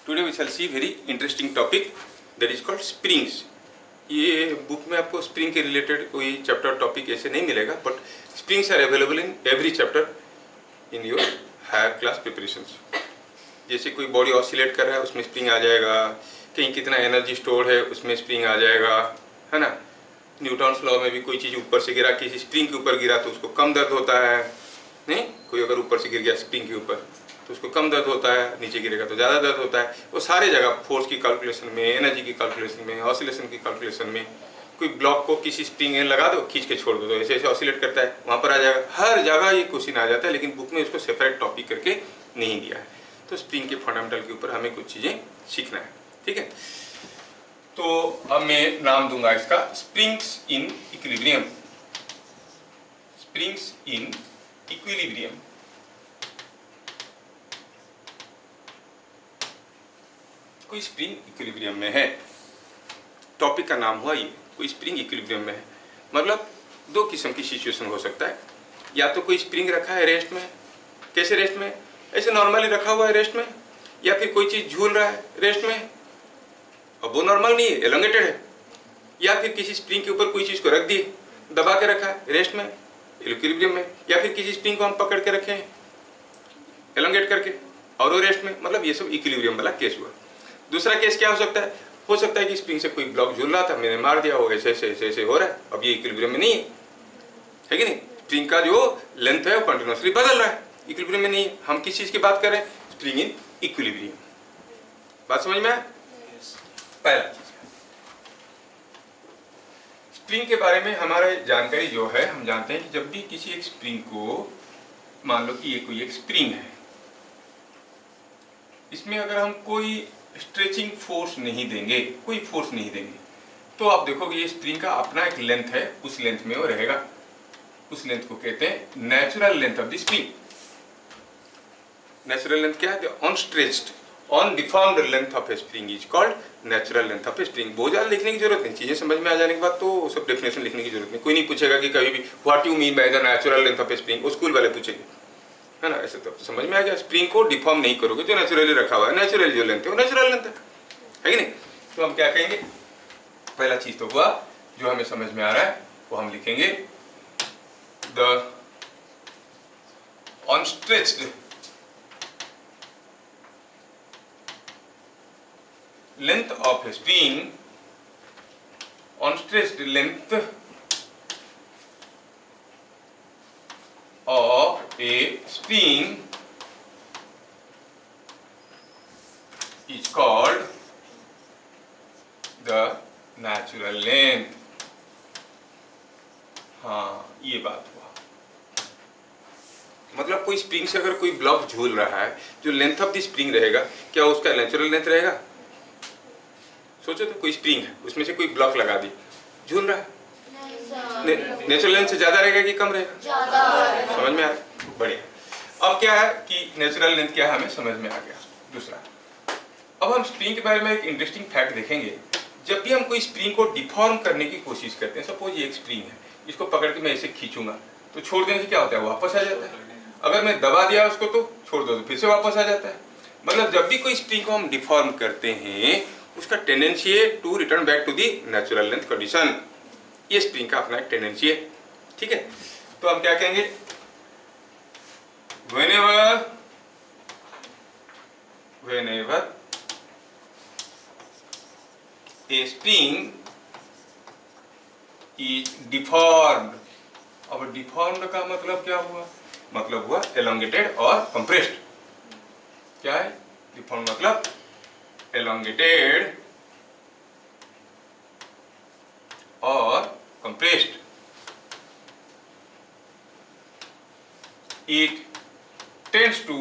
Today we shall see very interesting topic that is called springs. ये book में आपको spring के related कोई चैप्टर टॉपिक ऐसे नहीं मिलेगा, but springs are available in every chapter in your higher class preparations. जैसे कोई बॉडी ऑसिलेट कर रहा है उसमें स्प्रिंग आ जाएगा, कहीं कितना एनर्जी स्टोर है उसमें स्प्रिंग आ जाएगा, है ना. न्यूटन्स लॉ में भी कोई चीज़ ऊपर से गिरा, किसी स्प्रिंग के ऊपर गिरा तो उसको कम दर्द होता है. नहीं, कोई अगर ऊपर से गिर गया स्प्रिंग के ऊपर तो उसको कम दर्द होता है, नीचे गिरेगा तो ज़्यादा दर्द होता है. वो सारे जगह फोर्स की कैलकुलेशन में, एनर्जी की कैलकुलेशन में, ऑसिलेशन की कैलकुलेशन में, कोई ब्लॉक को किसी स्प्रिंग में लगा दो, खींच के छोड़ दो तो ऐसे ऐसे ऑसिलेट करता है, वहाँ पर आ जाएगा. हर जगह ये क्वेश्चन आ जाता है, लेकिन बुक में इसको सेपरेट टॉपिक करके नहीं दिया है. तो स्प्रिंग के फंडामेंटल के ऊपर हमें कुछ चीज़ें सीखना है. ठीक है, तो अब मैं नाम दूंगा इसका springs in equilibrium. Springs in equilibrium. कोई स्प्रिंग इक्विलिब्रियम में है, टॉपिक का नाम हुआ ये. कोई स्प्रिंग इक्विलिब्रियम में है मतलब दो किस्म की सिचुएशन हो सकता है. या तो कोई स्प्रिंग रखा है रेस्ट में. कैसे रेस्ट में? ऐसे नॉर्मली रखा हुआ है रेस्ट में. या फिर कोई चीज़ झूल रहा है रेस्ट में, अब वो नॉर्मल नहीं है, एलोंगेटेड है. या फिर किसी स्प्रिंग के ऊपर कोई चीज़ को रख दी, दबा के रखा है रेस्ट में, इक्विलिब्रियम में. या फिर किसी स्प्रिंग को हम पकड़ के रखे हैं एलोंगेट करके और वो रेस्ट में, मतलब ये सब इक्विलिब्रियम वाला केस हुआ. दूसरा केस क्या हो सकता है? हो सकता है कि स्प्रिंग से कोई ब्लॉक झूल रहा था, मैंने मार दिया, वो ऐसे ऐसे ऐसे ऐसे हो रहा है, अब ये इक्विलिब्रियम में नहीं है कि नहीं. स्प्रिंग का जो लेंथ है वो कंटिन्यूसली बदल रहा है, इक्विलिब्रियम में नहीं है. हम किस चीज़ की बात कर रहे हैं? Spring in equilibrium. बात समझ में आया? पहला चीज, स्प्रिंग के बारे में हमारा जानकारी जो है, हम जानते हैं कि जब भी किसी एक स्प्रिंग को, मान लो कि ये कोई एक स्प्रिंग है, इसमें अगर हम कोई स्ट्रेचिंग फोर्स नहीं देंगे, कोई फोर्स नहीं देंगे, तो आप देखोगे ये स्प्रिंग का अपना एक लेंथ है, उस लेंथ में वो रहेगा. उस लेंथ को कहते हैं natural length of the spring. Natural length क्या है? Unstretched, undeformed length of a spring is called natural length of a spring. बहुत ज़्यादा लिखने की जरूरत नहीं, चीज़ें समझ में आ जाने के बाद तो सब डेफिनेशन लिखने की जरूरत नहीं. कोई नहीं पूछेगा कि कभी भी what you mean by the natural length of a spring, वो स्कूल वाले पूछेंगे, है ना. ऐसे तो समझ में आ गया. स्प्रिंग को डिफॉर्म नहीं करोगे, जो नेचुरली रखा हुआ है, नेचुरली जो लेंथ है वो नेचुरल लेंथ है कि नहीं. तो हम क्या कहेंगे? पहला चीज तो हुआ जो हमें समझ में आ रहा है, वो हम लिखेंगे the unstretched length of a spring, unstretched length of a spring is called the natural length. हाँ, ये बात हुआ. मतलब कोई स्प्रिंग से अगर कोई ब्लॉक झूल रहा है, जो लेंथ ऑफ द स्प्रिंग रहेगा, क्या उसका नेचुरल लेंथ रहेगा? सोचो तो कोई स्प्रिंग है, उसमें से कोई ब्लॉक लगा दी, झूल रहा है, नेचुरल लेंथ से ज्यादा रहेगा कि कम रहेगा? ज्यादा. समझ में आ रहा है? बढ़िया. अब क्या है कि नेचुरल लेंथ क्या है हमें समझ में आ गया. दूसरा, अब हम स्प्रिंग के बारे में एक इंटरेस्टिंग फैक्ट देखेंगे. जब भी हम कोई स्प्रिंग को डिफॉर्म करने की कोशिश करते हैं, सपोज ये एक स्प्रिंग है, इसको पकड़ के मैं ऐसे खींचूंगा तो छोड़ देने से क्या होता है? वापस आ जाता है. अगर मैं दबा दिया उसको तो छोड़ दो तो फिर से वापस आ जाता है. मतलब जब भी कोई स्प्रिंग को हम डिफॉर्म करते हैं, उसका टेंडेंसी है to return back to the natural length condition. ये स्प्रिंग का अपना एक टेंडेंसी है. ठीक है, तो हम क्या कहेंगे? whenever a spring is deformed. अब डिफॉर्म्ड का मतलब क्या हुआ? मतलब हुआ एलोंगेटेड और कंप्रेस्ड. क्या है डिफॉर्म्ड? मतलब एलोंगेटेड और compressed. It tends to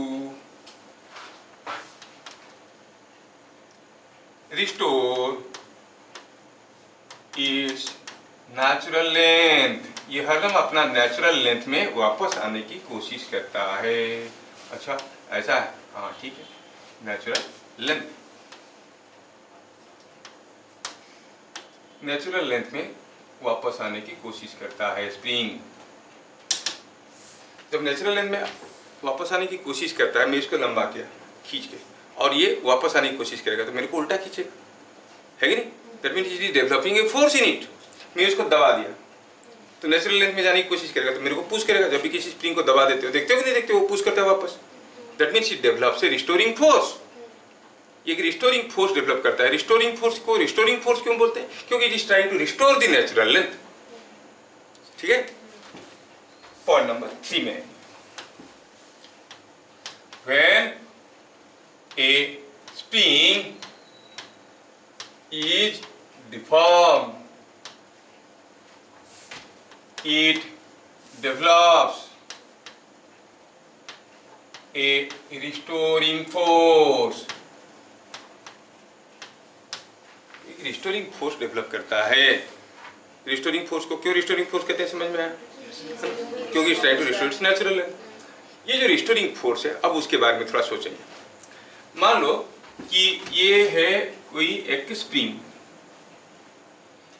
restore its natural length. ये हरदम अपना नेचुरल लेंथ में वापस आने की कोशिश करता है. अच्छा, ऐसा है? हाँ, ठीक है. नेचुरल लेंथ, नेचुरल लेंथ में वापस आने की कोशिश करता है स्प्रिंग. जब नेचुरल लेंथ में वापस आने की कोशिश करता है, मैं इसको लंबा किया खींच के, और ये वापस आने की कोशिश करेगा तो मेरे को उल्टा खींचेगा, है कि नहीं? That means it is developing a force in it. मैं उसको दबा दिया तो नेचुरल लेंथ में जाने की कोशिश करेगा तो मेरे को पुश करेगा। जब भी किसी स्प्रिंग को दबा देते हो, देखते हो कि नहीं देखते हो, वो पुश करता है वापस। That means it develops a restoring force. ये एक रिस्टोरिंग फोर्स डेवलप करता है। रिस्टोरिंग फोर्स को रिस्टोरिंग फोर्स क्यों बोलते हैं? क्योंकि it is trying to restore the natural length. ठीक है, पॉइंट नंबर 3 में, when a spring is deformed, it develops a restoring force। एक रिस्टोरिंग फोर्स डेवलप करता है। रिस्टोरिंग फोर्स को क्यों रिस्टोरिंग फोर्स कहते हैं, समझ में आया? क्योंकि it's trying to restore its natural है। ये जो रिस्टोरिंग फोर्स है, अब उसके बारे में थोड़ा सोचेंगे। मान लो कि ये है कोई एक स्प्रिंग।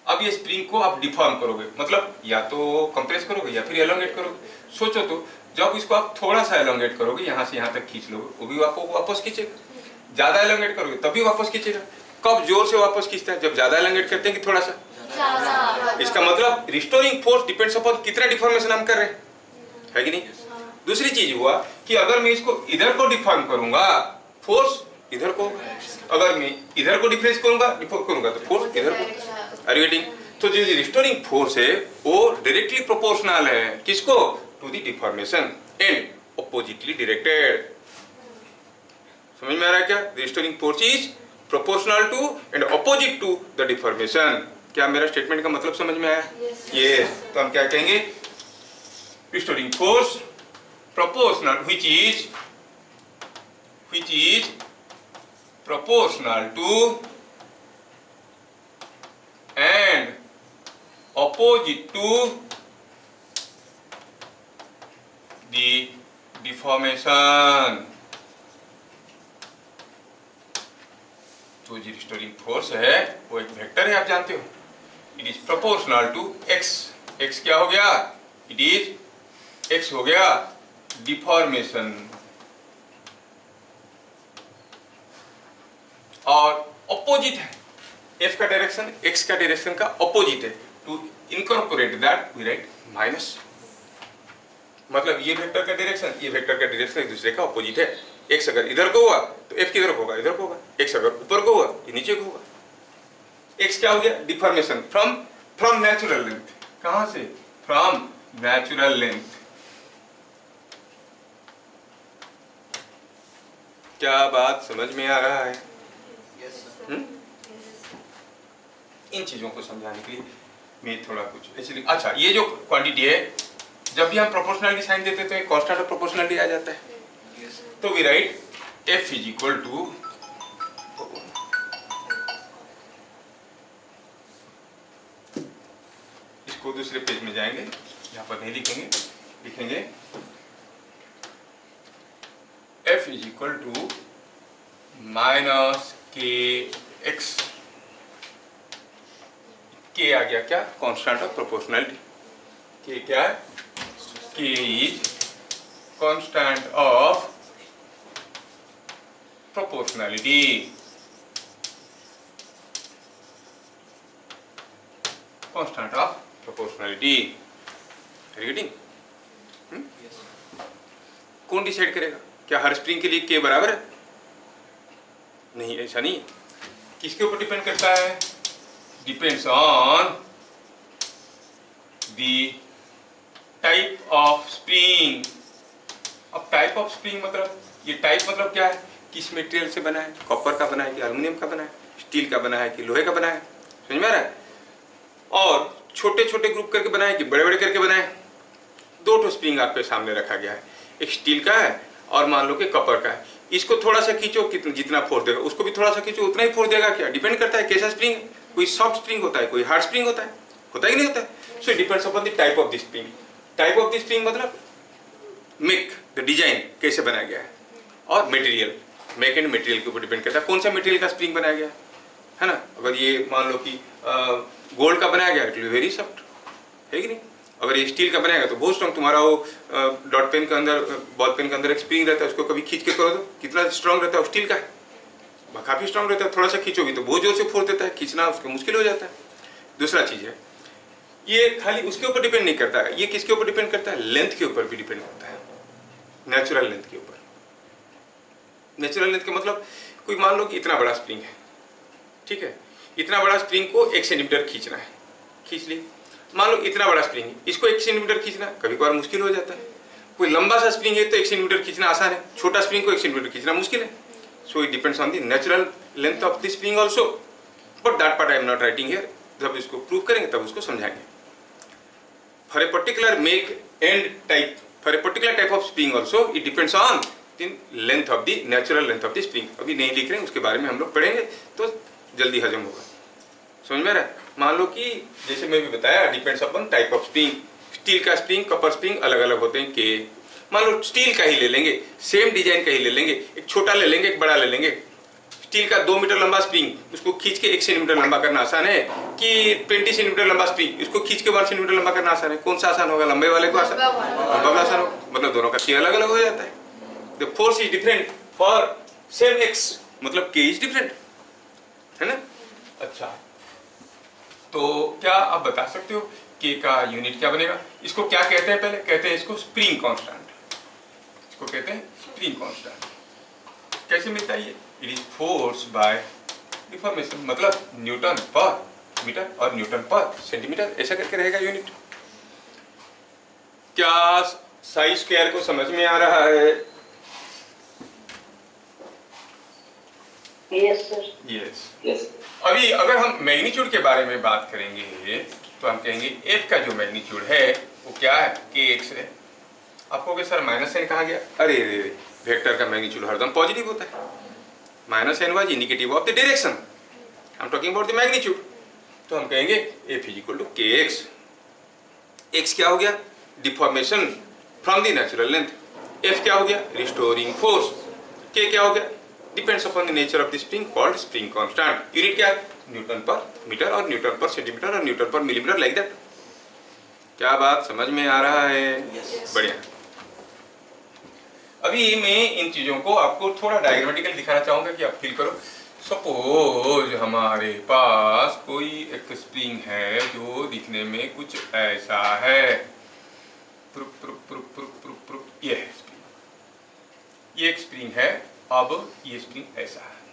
अब ये स्प्रिंग को आप डिफॉर्म करोगे, मतलब या तो कंप्रेस करोगे या फिर एलोंगेट करोगे। सोचो तो, जब इसको आप थोड़ा सा एलोंगेट करोगे, यहाँ से यहाँ तक खींच लोगे, वो भी आपको वापस खींचेगा। ज्यादा एलोंगेट करोगे तब भी वापस खींचेगा। कब जोर से वापस खींचता है? जब ज्यादा एलोंगेट करते हैं कि थोड़ा सा। इसका मतलब रिस्टोरिंग फोर्स डिपेंड्स अपॉन कितना डिफॉर्मेशन हम कर रहे हैं, है कि नहीं? दूसरी चीज हुआ कि अगर मैं इसको इधर को डिफॉर्म करूंगा, फोर्स इधर को, अगर मैं इधर को डिफरेंस करूंगा तो फोर्स इधर को। Are you getting? तो जो रिस्टोरिंग फोर्स है वो डायरेक्टली प्रोपोर्शनल है किसको? To the deformation and oppositely directed. समझ में आ रहा है क्या? Restoring force is proportional to and opposite to the deformation. क्या मेरा स्टेटमेंट का मतलब समझ में आया? यस। तो हम क्या कहेंगे? Restoring force proportional which is proportional to and opposite to the deformation। तो जो रिस्टोरिंग फोर्स है वो एक वेक्टर है, आप जानते हो। It is proportional to x. X क्या हो गया? इट इज एक्स हो गया डिफॉर्मेशन, और ऑपोजिट है। एफ का डायरेक्शन एक्स का डायरेक्शन का ऑपोजिट है। To incorporate that we write minus. मतलब ये वेक्टर का डायरेक्शन, ये वेक्टर का डायरेक्शन एक दूसरे का ऑपोजिट है। एक्स अगर इधर को हुआ तो एफ किधर को होगा? इधर को होगा। एक्स अगर ऊपर को हुआ ये नीचे को होगा। एक्स क्या हो गया? Deformation from natural length. कहां से? From natural length. क्या बात समझ में आ रहा है? इन चीजों को समझाने के लिए मैं थोड़ा कुछ इसलिए, अच्छा ये जो क्वांटिटी है, जब भी हम प्रोपोर्शनली साइन देते हैं तो एक कांस्टेंट ऑफ प्रोपोर्शनलिटी आ जाता है। तो we write F is equal to, इसको दूसरे पेज में जाएंगे, यहाँ पर नहीं लिखेंगे, लिखेंगे F is equal to minus K x. K आ गया क्या? Constant of proportionality. के क्या है? K is constant of proportionality. Constant of proportionality. Reading कौन डिसाइड करेगा? क्या हर स्प्रिंग के लिए के बराबर है? नहीं, ऐसा नहीं। किसके ऊपर डिपेंड करता है? Depends on the type of spring. अब टाइप ऑफ स्प्रिंग मतलब, ये टाइप मतलब क्या है? किस मटेरियल से बना है? कॉपर का बना है कि एल्युमिनियम का बना है? स्टील का बना है कि लोहे का बना है? समझ में आ रहा है? और छोटे छोटे ग्रुप करके बना है कि बड़े बड़े करके बना है? दो ठो स्प्रिंग आपके सामने रखा गया है, एक स्टील का है और मान लो कि कॉपर का है। इसको थोड़ा सा खींचो, कितना जितना फोर्स देगा, उसको भी थोड़ा सा खींचो उतना ही फोर्स देगा। क्या डिपेंड करता है कैसा स्प्रिंग? कोई सॉफ्ट स्प्रिंग होता है, कोई हार्ड स्प्रिंग होता है कि नहीं होता है? So it depends upon the type of the spring. Type of the spring मतलब मेक द डिजाइन कैसे बनाया गया है, और मटेरियल, मेक एंड मटेरियल के ऊपर डिपेंड करता है कौन सा मटेरियल का स्प्रिंग बनाया गया है ना। अगर ये मान लो कि गोल्ड का बनाया गया इट विल वेरी सॉफ्ट, है कि नहीं? अगर ये स्टील का बनाएगा तो बहुत स्ट्रॉन्ग। तुम्हारा वो डॉट पेन के अंदर, बॉल पेन के अंदर एक स्प्रिंग रहता है, उसको कभी खींच के करो तो कितना स्ट्रॉन्ग रहता है, वो स्टील का है। काफ़ी स्ट्रांग रहता है, थोड़ा सा खींचोगी तो बहुत जोर से फोर्स देता है, खींचना उसको मुश्किल हो जाता है। दूसरा चीज़ है, ये खाली उसके ऊपर डिपेंड नहीं करता है, ये किसके ऊपर डिपेंड करता है, लेंथ के ऊपर भी डिपेंड करता है, नेचुरल लेंथ के ऊपर। नेचुरल लेंथ का मतलब कोई मान लो कि इतना बड़ा स्प्रिंग है, ठीक है, इतना बड़ा स्प्रिंग को 1 सेंटीमीटर खींचना है, खींच ली। मान लो इतना बड़ा स्प्रिंग है, इसको 1 सेंटीमीटर खींचना कभी कभार मुश्किल हो जाता है। कोई लंबा सा स्प्रिंग है तो 1 सेंटीमीटर खींचना आसान है, छोटा स्प्रिंग को 1 सेंटीमीटर खींचना मुश्किल है। So it depends on the natural length of the spring also, but that part I am not writing here. जब इसको प्रूव करेंगे तब उसको समझाएंगे। For a particular make and type, for a particular type of spring also it depends on the length of the natural length of the spring. अभी नहीं लिख रहे हैं, उसके बारे में हम लोग पढ़ेंगे तो जल्दी हजम होगा। समझ में आ रहा है? मान लो कि जैसे मैं भी बताया, depends upon type of spring. Steel का स्प्रिंग, कपर स्प्रिंग अलग अलग होते हैं के। मान लो स्टील का ही ले लेंगे, सेम डिजाइन का ही ले लेंगे, एक छोटा ले लेंगे एक बड़ा ले लेंगे। स्टील का 2 मीटर लंबा स्प्रिंग, उसको खींच के 1 सेंटीमीटर लंबा करना आसान है कि 20 सेंटीमीटर लंबा स्प्रिंग, इसको खींच के 1 सेंटीमीटर लंबा करना आसान है? कौन सा आसान होगा? लंबे वाले को आसान, लंबा वाला आसान होगा। मतलब दोनों का के अलग अलग हो जाता है। The force is different for same x, मतलब के इज डिफरेंट, है ना? अच्छा, तो क्या आप बता सकते हो के का यूनिट क्या बनेगा? इसको क्या कहते हैं? पहले कहते हैं इसको स्प्रिंग कांस्टेंट, इसको कहते हैं स्प्रिंग कांस्टेंट। कैसे मिलता है ये? It is force by deformation, मतलब न्यूटन पर मीटर और न्यूटन पर सेंटीमीटर, ऐसा करके रहेगा यूनिट। क्या साई स्क्वायर को समझ में आ रहा है? Yes sir. यस। अभी अगर हम मैग्नीट्यूड के बारे में बात करेंगे तो हम कहेंगे f का जो मैग्नीट्यूड है वो क्या है? kx है। आपको क्या सर माइनस n कहा गया? अरे रे, वेक्टर का मैग्नीट्यूड हरदम पॉजिटिव होता है। Minus n was indicative of the direction, I am talking about the magnitude. तो हम कहेंगे f is equal to kx। x क्या हो गया? Deformation from the natural length. f क्या हो गया? Restoring force. k क्या हो गया? Depends upon the nature of the spring called spring constant. Unit क्या है? न्यूटन पर मीटर और न्यूटन पर सेंटीमीटर और न्यूटन पर मिलीमीटर, लाइक दैट। क्या बात समझ में आ रहा है? बढ़िया। अभी मैं इन चीजों को आपको थोड़ा डायग्रामेटिकली दिखाना चाहूंगा कि आप फील करो। सपोज हमारे पास कोई एक स्प्रिंग है जो दिखने में कुछ ऐसा है, प्रुप प्रुप प्रुप प्रुप प्रुप प्रुप, ये है स्प्रिंग, ये एक स्प्रिंग है। अब ये स्प्रिंग ऐसा है।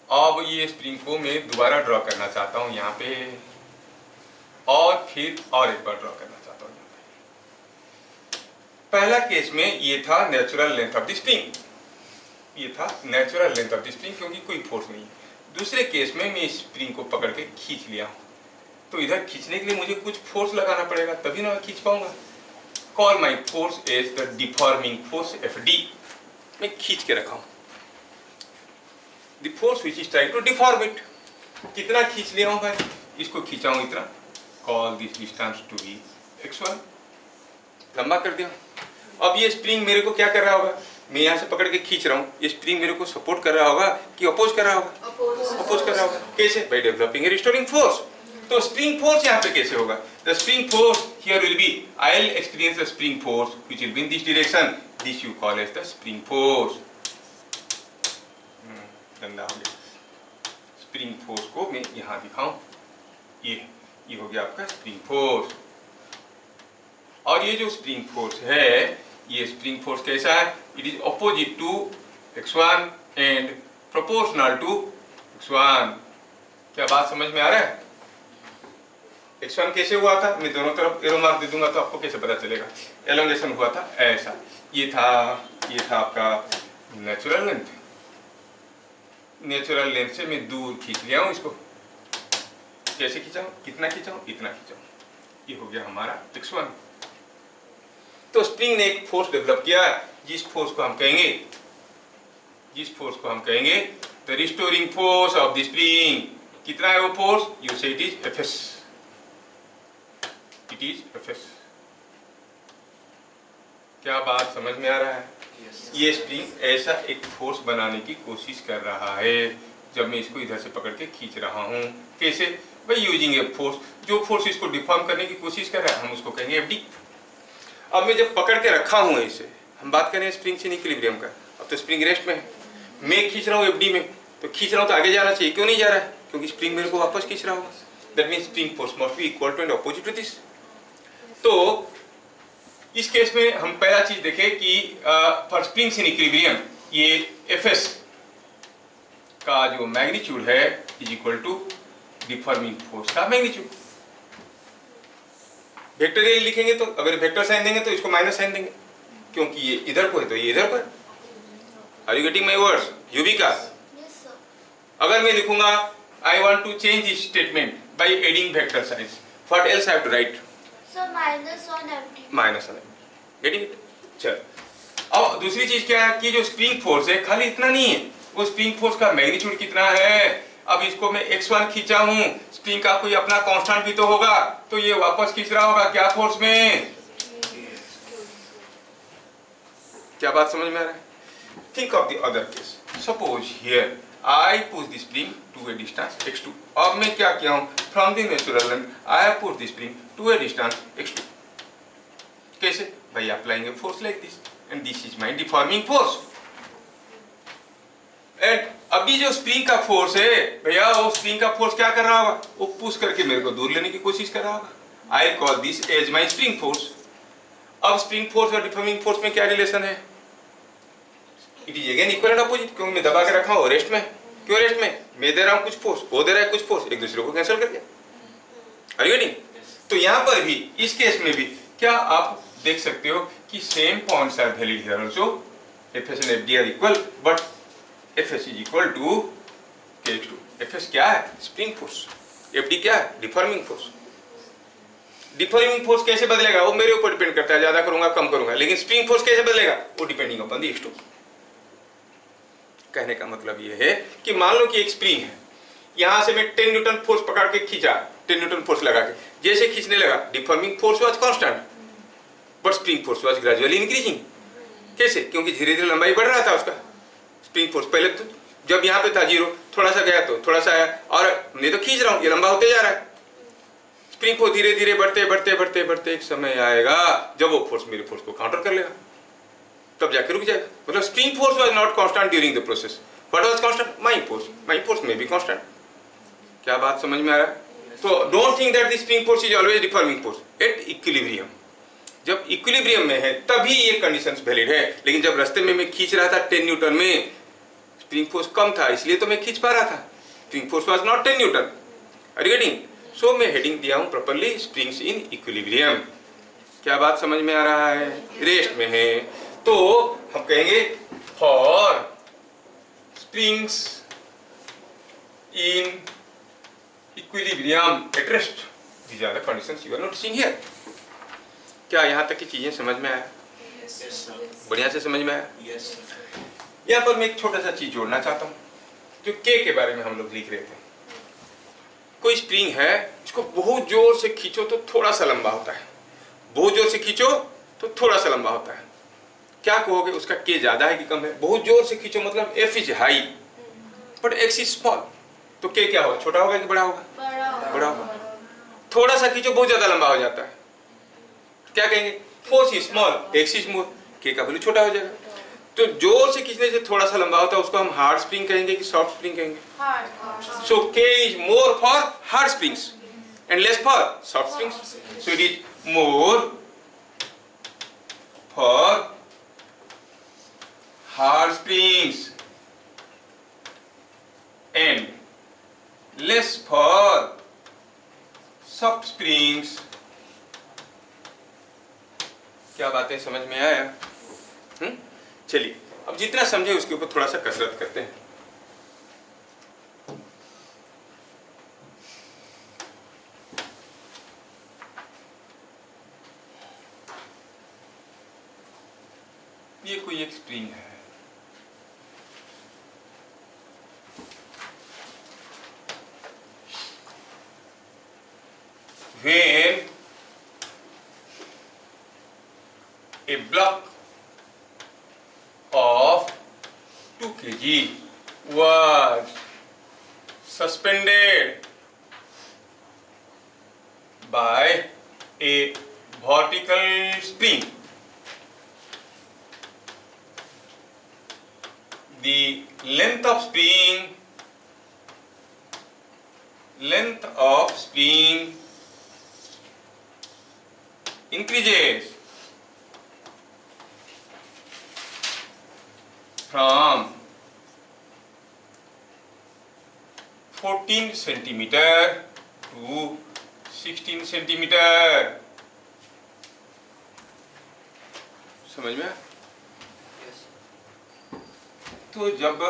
अब ये स्प्रिंग को मैं दोबारा ड्रॉ करना चाहता हूं यहाँ पे, और फिर और एक बार ड्रॉ करना चाहता हूं यहाँ पे। पहला केस में ये था natural length of the spring, ये था natural length of the spring क्योंकि कोई फोर्स नहीं है। दूसरे केस में मैं इस स्प्रिंग को पकड़ के खींच लिया हूं, तो इधर खींचने के लिए मुझे कुछ फोर्स लगाना पड़ेगा, तभी ना मैं खींच पाऊंगा। Call my force is the deforming force Fd। मैं खींच के रखा हूं, the force which is trying to deform it. कितना खींच लिया हूं भाई? इसको खींचा हूं इतना, call this distance to be x1, लंबा कर दिया। अब ये स्प्रिंग मेरे को क्या कर रहा होगा? मैं यहाँ से पकड़ के खींच रहा हूँ, ये स्प्रिंग मेरे को सपोर्ट कर रहा होगा कि अपोज कर रहा होगा? अपोज कर रहा होगा। कैसे? By developing a restoring force. तो स्प्रिंग फोर्स यहाँ पे कैसे होगा? The spring force here will be, I will experience the spring force which will be in this direction, this you call as the spring force. गंदा हो गया। Spring force को मैं यहाँ दिखाऊं, ये हो गया आपका स्प्रिंग फोर्स। और ये जो स्प्रिंग फोर्स है, ये स्प्रिंग फोर्स कैसा है? It is opposite to x1 and proportional to x1। क्या बात समझ में आ रहा है? x1 कैसे हुआ था? मैं दोनों तरफ एरो मार्क दे दूंगा तो आपको कैसे पता चलेगा? एलोंगेशन हुआ था ऐसा, ये था आपका नेचुरल लेंथ। नेचुरल लेंथ से मैं दूर खींच लिया हूं इसको। कैसे खींचाऊं? कितना खींचाऊं? इतना खींचाऊं। ये हो गया हमारा x1। तो स्प्रिंग ने एक फोर्स डेवलप किया, जिस फोर्स को हम कहेंगे the restoring force of the spring. कितना है वो फोर्स? यू से it is Fs, it is Fs। क्या बात समझ में आ रहा है? ये स्प्रिंग ऐसा एक फोर्स बनाने की कोशिश कर रहा है जब मैं इसको इधर से पकड़ के खींच रहा हूं। कैसे? भाई यूजिंग ए फोर्स। जो फोर्स इसको डिफॉर्म करने की कोशिश कर रहा है हम उसको कहेंगे Fd। अब मैं जब पकड़ के रखा हूं इसे, हम बात करें स्प्रिंग से इक्विलिब्रियम का, अब तो स्प्रिंग रेस्ट में है। मैं खींच रहा हूँ एफडी में, तो खींच रहा हूँ तो आगे जाना चाहिए, क्यों नहीं जा रहा है? क्योंकि स्प्रिंग मेरे को वापस खींच रहा होगा। That means spring force must be equal to and opposite to this. तो इस केस में हम पहला चीज देखें कि फॉर स्प्रिंग्स इन इक्विलिब्रियम ये एफएस का जो मैग्नीट्यूड है is equal to deforming force का मैग्नीट्यूड। वेक्टर ए लिखेंगे तो अगर वेक्टर साइन देंगे तो इसको माइनस साइन देंगे, क्योंकि ये इधर को है तो ये इधर को है। Are you getting my words Yuvika? अगर मैं लिखूंगा I want to change this statement by adding vector science, what else I have to write? Sir minus on FD. Minus on FD. Getting it? चल, अब दूसरी चीज क्या है कि जो स्प्रिंग फोर्स है खाली इतना नहीं है, वो स्प्रिंग फोर्स का मैग्नीट्यूड कितना है। अब इसको मैं x1 खींचा हूं, स्प्रिंग का कोई अपना कांस्टेंट भी तो होगा, तो ये वापस खींच रहा होगा क्या फोर्स में? क्या बात समझ में आ रहा है? Think of the other case. Suppose here I push the spring to a distance x2. अब मैं क्या किया हूं? From the natural length, I have pushed the spring to a distance x2. कैसे? By applying a force like this, and this is my deforming force. And अभी जो spring का force है भैया, वो स्प्रिंग का फोर्स क्या कर रहा होगा? वो पुश करके मेरे को दूर लेने की कोशिश कर रहा होगा। I call this as my spring force. अब स्प्रिंग फोर्स और डिफॉर्मिंग फोर्स में क्या रिलेशन है? It is again equal and opposite, क्योंकि मैं दबा के रखा हूँ रेस्ट में। क्यों रेस्ट में? मैं दे रहा हूँ कुछ फोर्स, वो दे रहा है कुछ फोर्स, एक दूसरे को कैंसिल कर दिया। Are you getting? तो यहाँ पर भी इस केस में भी क्या आप देख सकते हो कि same points are valid here also. FS and FD are equal, but FS is equal to kx2। FS क्या है? Spring force. एफडी क्या है? Deforming force. डिफॉर्मिंग फोर्स कैसे बदलेगा? वो मेरे ऊपर डिपेंड करता है, ज्यादा करूंगा कम करूंगा। लेकिन स्प्रिंग फोर्स कैसे बदलेगा? वो डिपेंडिंग अपॉन द x2। कहने का मतलब ये है कि मान लो कि एक स्प्रिंग है, यहां से मैं 10 न्यूटन फोर्स पकड़ के खींचा, 10 न्यूटन फोर्स लगा के, जैसे खींचने लगा deforming force was constant, but spring force was gradually increasing. कैसे? क्योंकि धीरे धीरे लंबाई बढ़ रहा था उसका। स्प्रिंग फोर्स पहले तो जब यहाँ पे था 0, थोड़ा सा गया तो थोड़ा सा आया, और मैं तो खींच रहा हूँ, ये लंबा होते जा रहा है। स्प्रिंग फोर्स धीरे धीरे बढ़ते बढ़ते बढ़ते बढ़ते एक समय आएगा जब वो फोर्स मेरे फोर्स को काउंटर कर लेगा, तब जाके रुक जाएगा। मतलब spring force was not constant during the process, what was constant? My force में भी कांस्टेंट। क्या बात समझ में आ रहा है? तो don't think that the spring force is always deforming force at equilibrium. जब इक्विलिब्रियम में है तभी ये कंडीशंस वैलिड है। लेकिन जब रास्ते में मैं खींच रहा था 10 न्यूटन में, स्प्रिंग फोर्स कम था, इसलिए तो मैं खींच पा रहा था। Spring force was not 10 newton. Are you getting? So मैं हेडिंग दिया हूं प्रॉपर्ली स्प्रिंग्स इन इक्विलिब्रियम। क्या बात समझ में आ रहा है? रेस्ट में है तो हम कहेंगे for springs in equilibrium at rest, these are the conditions you are noticing here. क्या यहाँ तक की चीजें समझ में आया? बढ़िया से समझ में आया? यहाँ पर मैं एक छोटा सा चीज जोड़ना चाहता हूँ, जो के बारे में हम लोग लिख रहे थे। कोई स्प्रिंग है, इसको बहुत जोर से खींचो तो थोड़ा सा लंबा होता है, बहुत जोर से खींचो तो थोड़ा सा लंबा होता है। क्या कहोगे, उसका के ज्यादा है कि कम है? बहुत जोर से खींचो मतलब F is high but x is small, तो के क्या होगा? छोटा होगा कि बड़ा होगा? बड़ा होगा। थोड़ा सा खींचो बहुत ज्यादा लंबा हो जाता है, क्या कहेंगे? Force is small, x is more, के का वैल्यू छोटा हो जाएगा। तो जोर से खींचने से थोड़ा सा लंबा होता है, उसको हम हार्ड स्प्रिंग कहेंगे कि सॉफ्ट स्प्रिंग कहेंगे? सो के is more for hard springs and less for soft springs. So it is more for hard springs and less for soft springs. क्या बातें समझ में आया? चलिए अब जितना समझे उसके ऊपर थोड़ा सा कसरत करते हैं। ये कोई एक स्प्रिंग है, when a block of 2 kg was suspended by a vertical spring the length of spring increases from 14 centimeter to 16 centimeter। समझ में? तो जब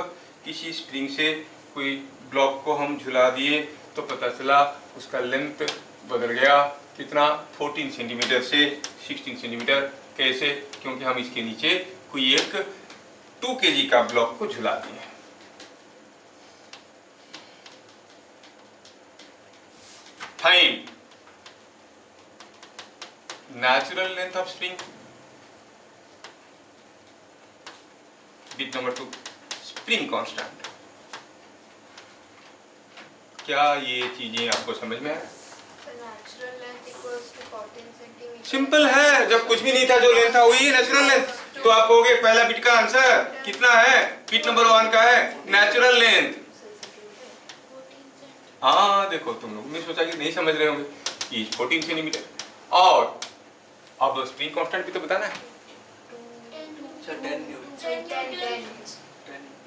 किसी स्प्रिंग से कोई ब्लॉक को हम झुला दिए तो पता चला उसका लेंथ बदल गया, कितना? 14 सेंटीमीटर से 16 सेंटीमीटर। कैसे? क्योंकि हम इसके नीचे कोई एक 2 kg का ब्लॉक को झुला दिए। Find natural length of spring. Bit number 2, spring constant. क्या ये चीजें आपको समझ में आए? सिंपल है, जब कुछ भी नहीं था जो लेंथ था वही नेचुरल लेंथ। तो आप कहोगे पहला बिट का आंसर कितना है? बिट नंबर 1 का है नेचुरल लेंथ। हाँ देखो, तुम लोग ने सोचा कि नहीं समझ रहे होंगे, कि 14 सेंटीमीटर। और अब स्प्रिंग कांस्टेंट भी तो बताना है।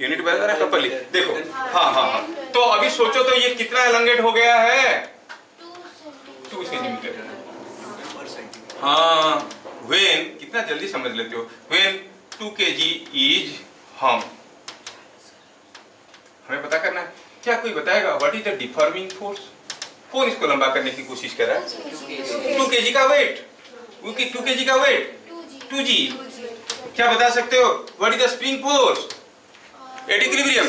यूनिट बता रहा है प्रॉपर्ली, देखो। हाँ। तो अभी सोचो तो ये कितना एलोंगेट हो गया है? 2 सेंटीमीटर। हाँ, व्हेन, कितना जल्दी समझ लेते हो। व्हेन 2 kg इज हम, हमें पता करना है। क्या कोई बताएगा what is the deforming force? कौन इसको लंबा करने की कोशिश कर रहा है? 2 kg का वेट, 2 kg का वेट 2g। क्या बता सकते हो what is the spring force at equilibrium?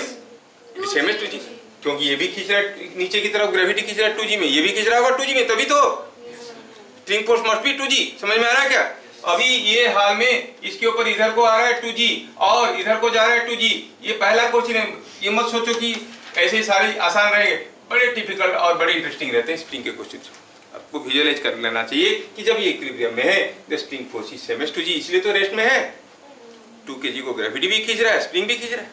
Same as 2g, क्योंकि ये भी खींच रहा है नीचे की तरफ, ग्रेविटी खींच रहा है 2g में, ये भी खींच रहा होगा 2g में, तभी तो spring force must B 2g। समझ में आ रहा है क्या? अभी ये हाल में इसके ऊपर इधर को आ रहा है 2g और इधर को जा रहा है 2g। ये पहला क्वेश्चन है, ये मत सोचो कि ऐसे सारे आसान रहेंगे, बड़े डिफिकल्ट और बड़े इंटरेस्टिंग रहते हैं स्प्रिंग के क्वेश्चन। आपको विजुअलाइज कर लेना चाहिए कि जब ये इक्विलिब्रियम में है the spring force is same as 2g, इसलिए तो रेस्ट में है। 2 kg को ग्रेविटी भी खींच रहा है, स्प्रिंग भी खींच रहा है,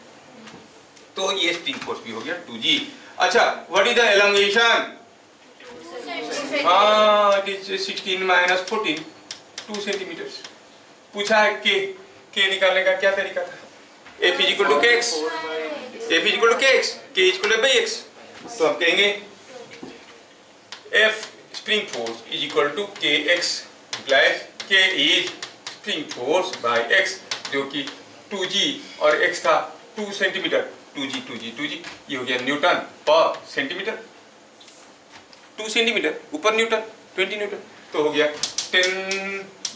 तो ये स्प्रिंग फोर्स भी हो गया 2g। अच्छा, व्हाट इज द एलोंगेशन? हाँ, इट इज 16 माइनस 14, 2 सेंटीमीटर। पूछा है के निकालने का क्या तरीका था? F is equal to kx, F is equal to kx, k is equal to x। तो हम कहेंगे F spring force is equal to kx implies k is spring force by x, जो कि 2g और x था 2 centimetre. 2g ये हो गया न्यूटन पर सेंटीमीटर। 2 सेंटीमीटर ऊपर न्यूटन 20 न्यूटन, तो हो गया 10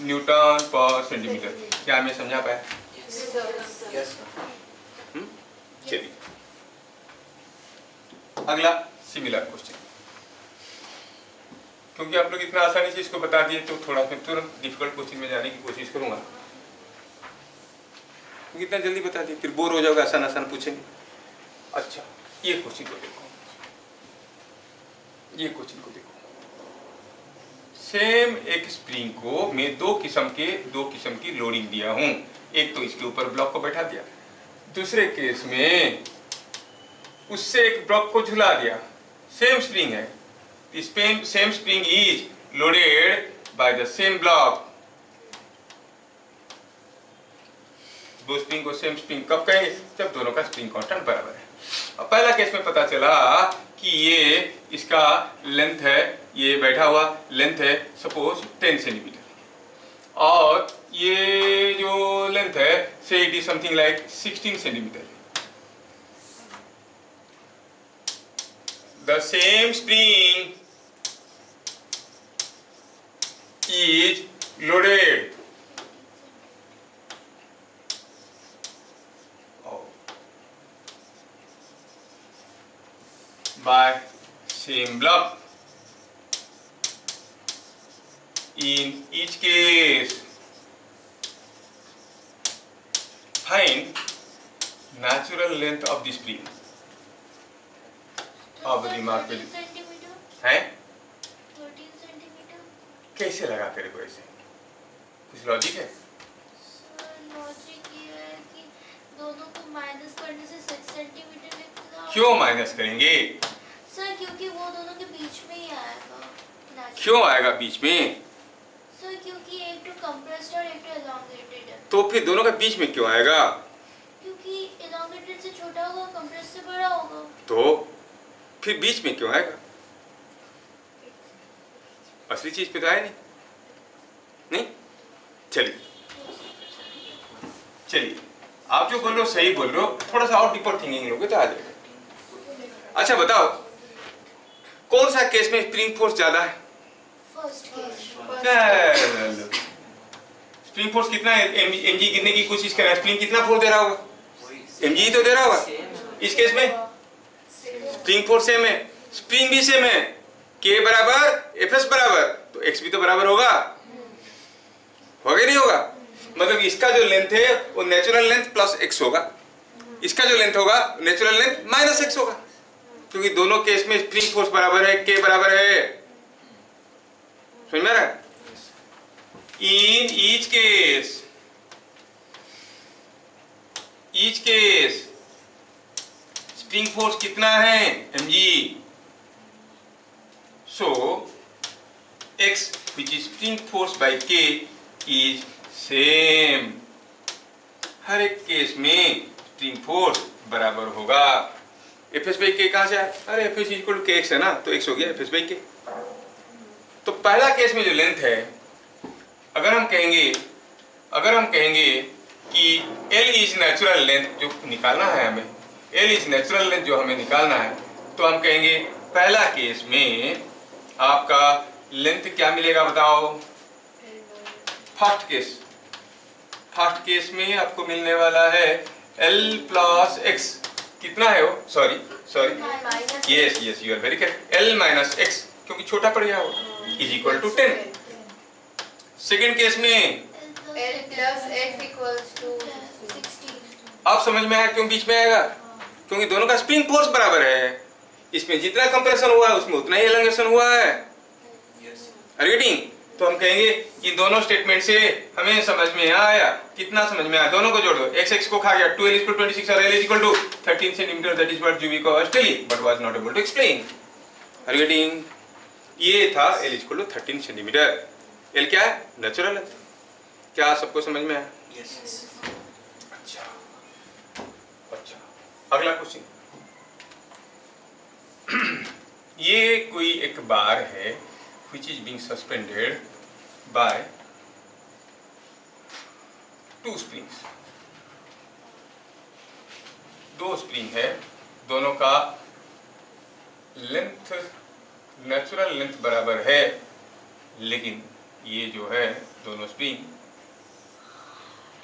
न्यूटन पर सेंटीमीटर। क्या मैं समझा पाया? चलिए अगला सिमिलर क्वेश्चन। क्योंकि आप लोग इतना आसानी से इसको बता दिए तो थोड़ा मैं तुरंत डिफिकल्ट क्वेश्चन में जाने की कोशिश करूंगा। क्योंकि इतना जल्दी बता दिए फिर बोर हो जाओगे, आसान पूछेंगे। अच्छा, ये क्वेश्चन को देखो, ये क्वेश्चन को देखो। सेम एक स्प्रिंग को मैं दो किस्म की लोडिंग दिया हूं। एक तो इसके ऊपर ब्लॉक को बैठा दिया, दूसरे केस में उससे एक ब्लॉक को झुला दिया। सेम स्प्रिंग है, same spring is loaded by the same block. दो स्प्रिंग को सेम स्प्रिंग कब कहेंगे? जब दोनों का स्प्रिंग कांस्टेंट बराबर है। अब पहला केस में पता चला कि ये इसका लेंथ है, ये बैठा हुआ लेंथ है सपोज 10 सेंटीमीटर, और ये जो लेंथ है से it is something like 16 centimetre. The same spring is loaded by same block. In each case, find natural length of the spring. अब दिमाग पे 13 सेंटीमीटर है, 13 सेंटीमीटर कैसे लगा तेरे को ऐसे? कुछ लॉजिक है? लॉजिक ये है कि दोनों को माइनस करने क्यों माइनस करेंगे? सर क्योंकि वो दोनों के बीच में ही आएगा। क्यों आएगा बीच में? सर क्योंकि एक तो कंप्रेस्ड और एक तो एलोंगेटेड है। तो फिर दोनों का बीच में क्यों आएगा? क्योंकि एलोंगेटेड से छोटा होगा, कंप्रेस्ड से बड़ा होगा। तो फिर बीच में क्यों आएगा? असली चीज पे तो आया नहीं। नहीं, चलिए आप जो बोल रहे हो सही बोल रहे हो, थोड़ा सा और डीपर थिंकिंग लोगे तो आ जाएगा। अच्छा बताओ, कौन सा केस में स्प्रिंग फोर्स ज्यादा है? First case. स्प्रिंग फोर्स कितना है? mg गिनने की कोशिश कर रहा है, स्प्रिंग कितना फोर्स दे रहा होगा? mg तो दे रहा होगा। इस केस में स्प्रिंग फोर्स सेम है, स्प्रिंग भी सेम है, k बराबर Fs बराबर, तो x भी तो बराबर होगा नहीं होगा? मतलब इसका जो लेंथ है वो नेचुरल लेंथ प्लस x होगा, इसका जो लेंथ होगा नेचुरल लेंथ माइनस x होगा, क्योंकि दोनों केस में स्प्रिंग फोर्स बराबर है, k बराबर है। समझ में आ रहा है? In each case spring force कितना है? mg. So x which is spring force by k is same. हर एक केस में स्प्रिंग फोर्स बराबर होगा। Fs by k कहां से आया? अरे Fs इक्वल टू kx है ना, तो x हो गया Fs by k। तो पहला केस में जो लेंथ है, अगर हम कहेंगे कि L इज नेचुरल लेंथ, जो निकालना है हमें, L इज नेचुरल लेंथ जो हमें निकालना है, तो हम कहेंगे पहला केस में आपका लेंथ क्या मिलेगा बताओ? फर्स्ट केस में आपको मिलने वाला है L प्लस x। कितना है वो? Sorry, yes you are very correct, L minus x, क्योंकि छोटा पड़ गया वो, is equal to 10। Second case में L plus x equals to 16। आप समझ में आया क्यों बीच में आएगा? क्योंकि दोनों का स्प्रिंग फोर्स बराबर है, इसमें जितना कंप्रेशन हुआ है उसमें उतना ही एलोंगेशन हुआ है। गेटिंग? तो हम कहेंगे कि दोनों स्टेटमेंट से हमें समझ में आया। कितना समझ में आया? दोनों को जोड़ दो, x को खा गया, 2l = 26 और l = 13 centimetre, that is what जुवी कॉस्ट टेली but was not able to explain. Are you getting? ये था l = 13 सेंटीमीटर। l क्या है? नेचुरल है। क्या सबको समझ में आया? यस। अच्छा, अगला क्वेश्चन। ये कोई एक बार है which is being suspended by two springs। दो स्प्रिंग है, दोनों का लेंथ नेचुरल लेंथ बराबर है, लेकिन ये जो है दोनों स्प्रिंग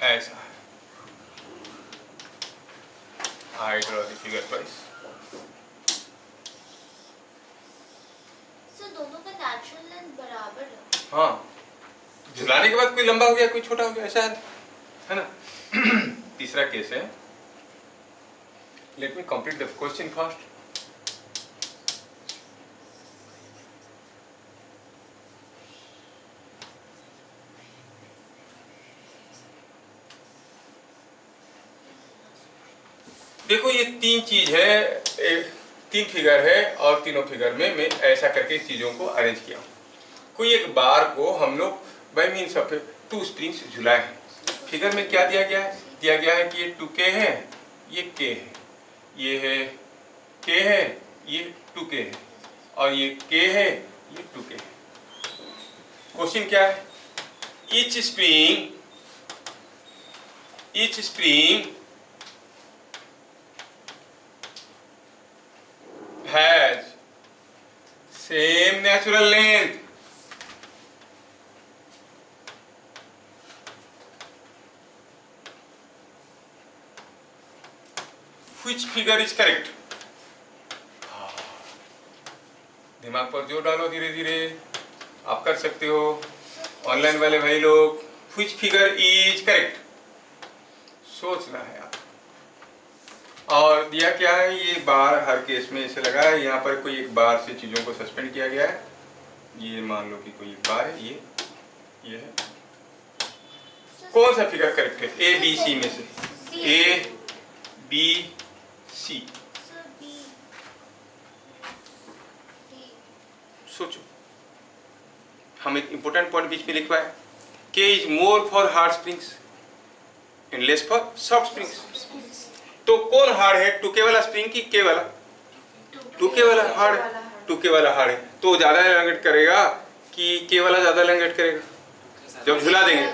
ऐसा है। I draw the figure twice। Sir दोनों का नेचुरल लेंथ बराबर है। हाँ, झुलाने के बाद कोई लंबा हो गया कोई छोटा हो गया, ऐसा है ना? तीसरा केस है, let me complete the question first. देखो ये तीन चीज है, तीन फिगर है और तीनों फिगर में मैं ऐसा करके चीजों को अरेंज किया हूँ। कोई एक बार को हम लोग by means of two springs झुलाए हैं। फिगर में क्या दिया गया है? दिया गया है कि ये 2k है, ये k है, ये है k है, ये 2k है, और ये k है, ये 2k है। क्वेश्चन क्या है? Each spring has same natural length। Which figure is correct? दिमाग पर जोर डालो, धीरे धीरे आप कर सकते हो। ऑनलाइन वाले भाई लोग, which figure is correct? सोचना है आप। और दिया क्या है? ये बार हर केस में इसे लगा है, यहाँ पर कोई एक बार से चीजों को सस्पेंड किया गया है। ये मान लो कि कोई एक बार है, ये है। कौन सा फिगर करेक्ट है? ए बी सी में से? A B C. Sir B. सोचो, हम एक इंपॉर्टेंट पॉइंट बीच में लिखवाया, K is more for hard springs and less for soft springs. तो कौन हार्ड है, 2K वाला स्प्रिंग की K वाला? 2K वाला हार्ड है, 2K वाला हार्ड है। तो ज्यादा एलोंगेट करेगा कि K वाला ज्यादा एलोंगेट करेगा? जब झुला देंगे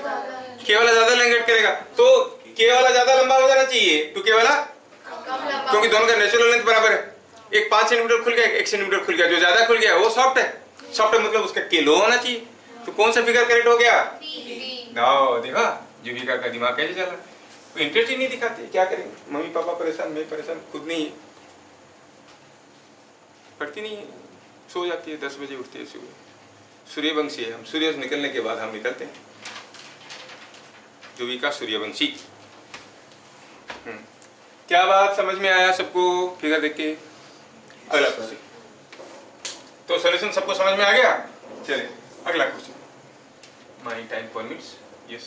K वाला ज्यादा एलोंगेट करेगा, तो K वाला ज्यादा लंबा हो जाना चाहिए 2K वाला, क्योंकि दोनों का नेचुरल लेंथ बराबर है। एक 5 सेंटीमीटर खुल गया, 1 सेंटीमीटर खुल गया, जो ज्यादा खुल गया वो सॉफ्ट है। सॉफ्ट है मतलब उसका K लो होना चाहिए। तो कौन सा फिगर करेक्ट हो गया? देखा जीविका का दिमाग कैसे चला। तो इंटरेस्ट ही नहीं दिखाते, क्या करेंगे? मम्मी पापा परेशान, मैं परेशान, खुद नहीं है, पढ़ती नहीं है, सो जाती है, 10 बजे उठती है सुबह। सूर्यवंशी है हम, सूर्य निकलने के बाद हम निकलते हैं। जीविका सूर्यवंशी। क्या बात समझ में आया सबको फिगर देख के? अगला क्वेश्चन। तो सॉल्यूशन सबको समझ में आ गया? चलिए अगला question. My time permits, yes.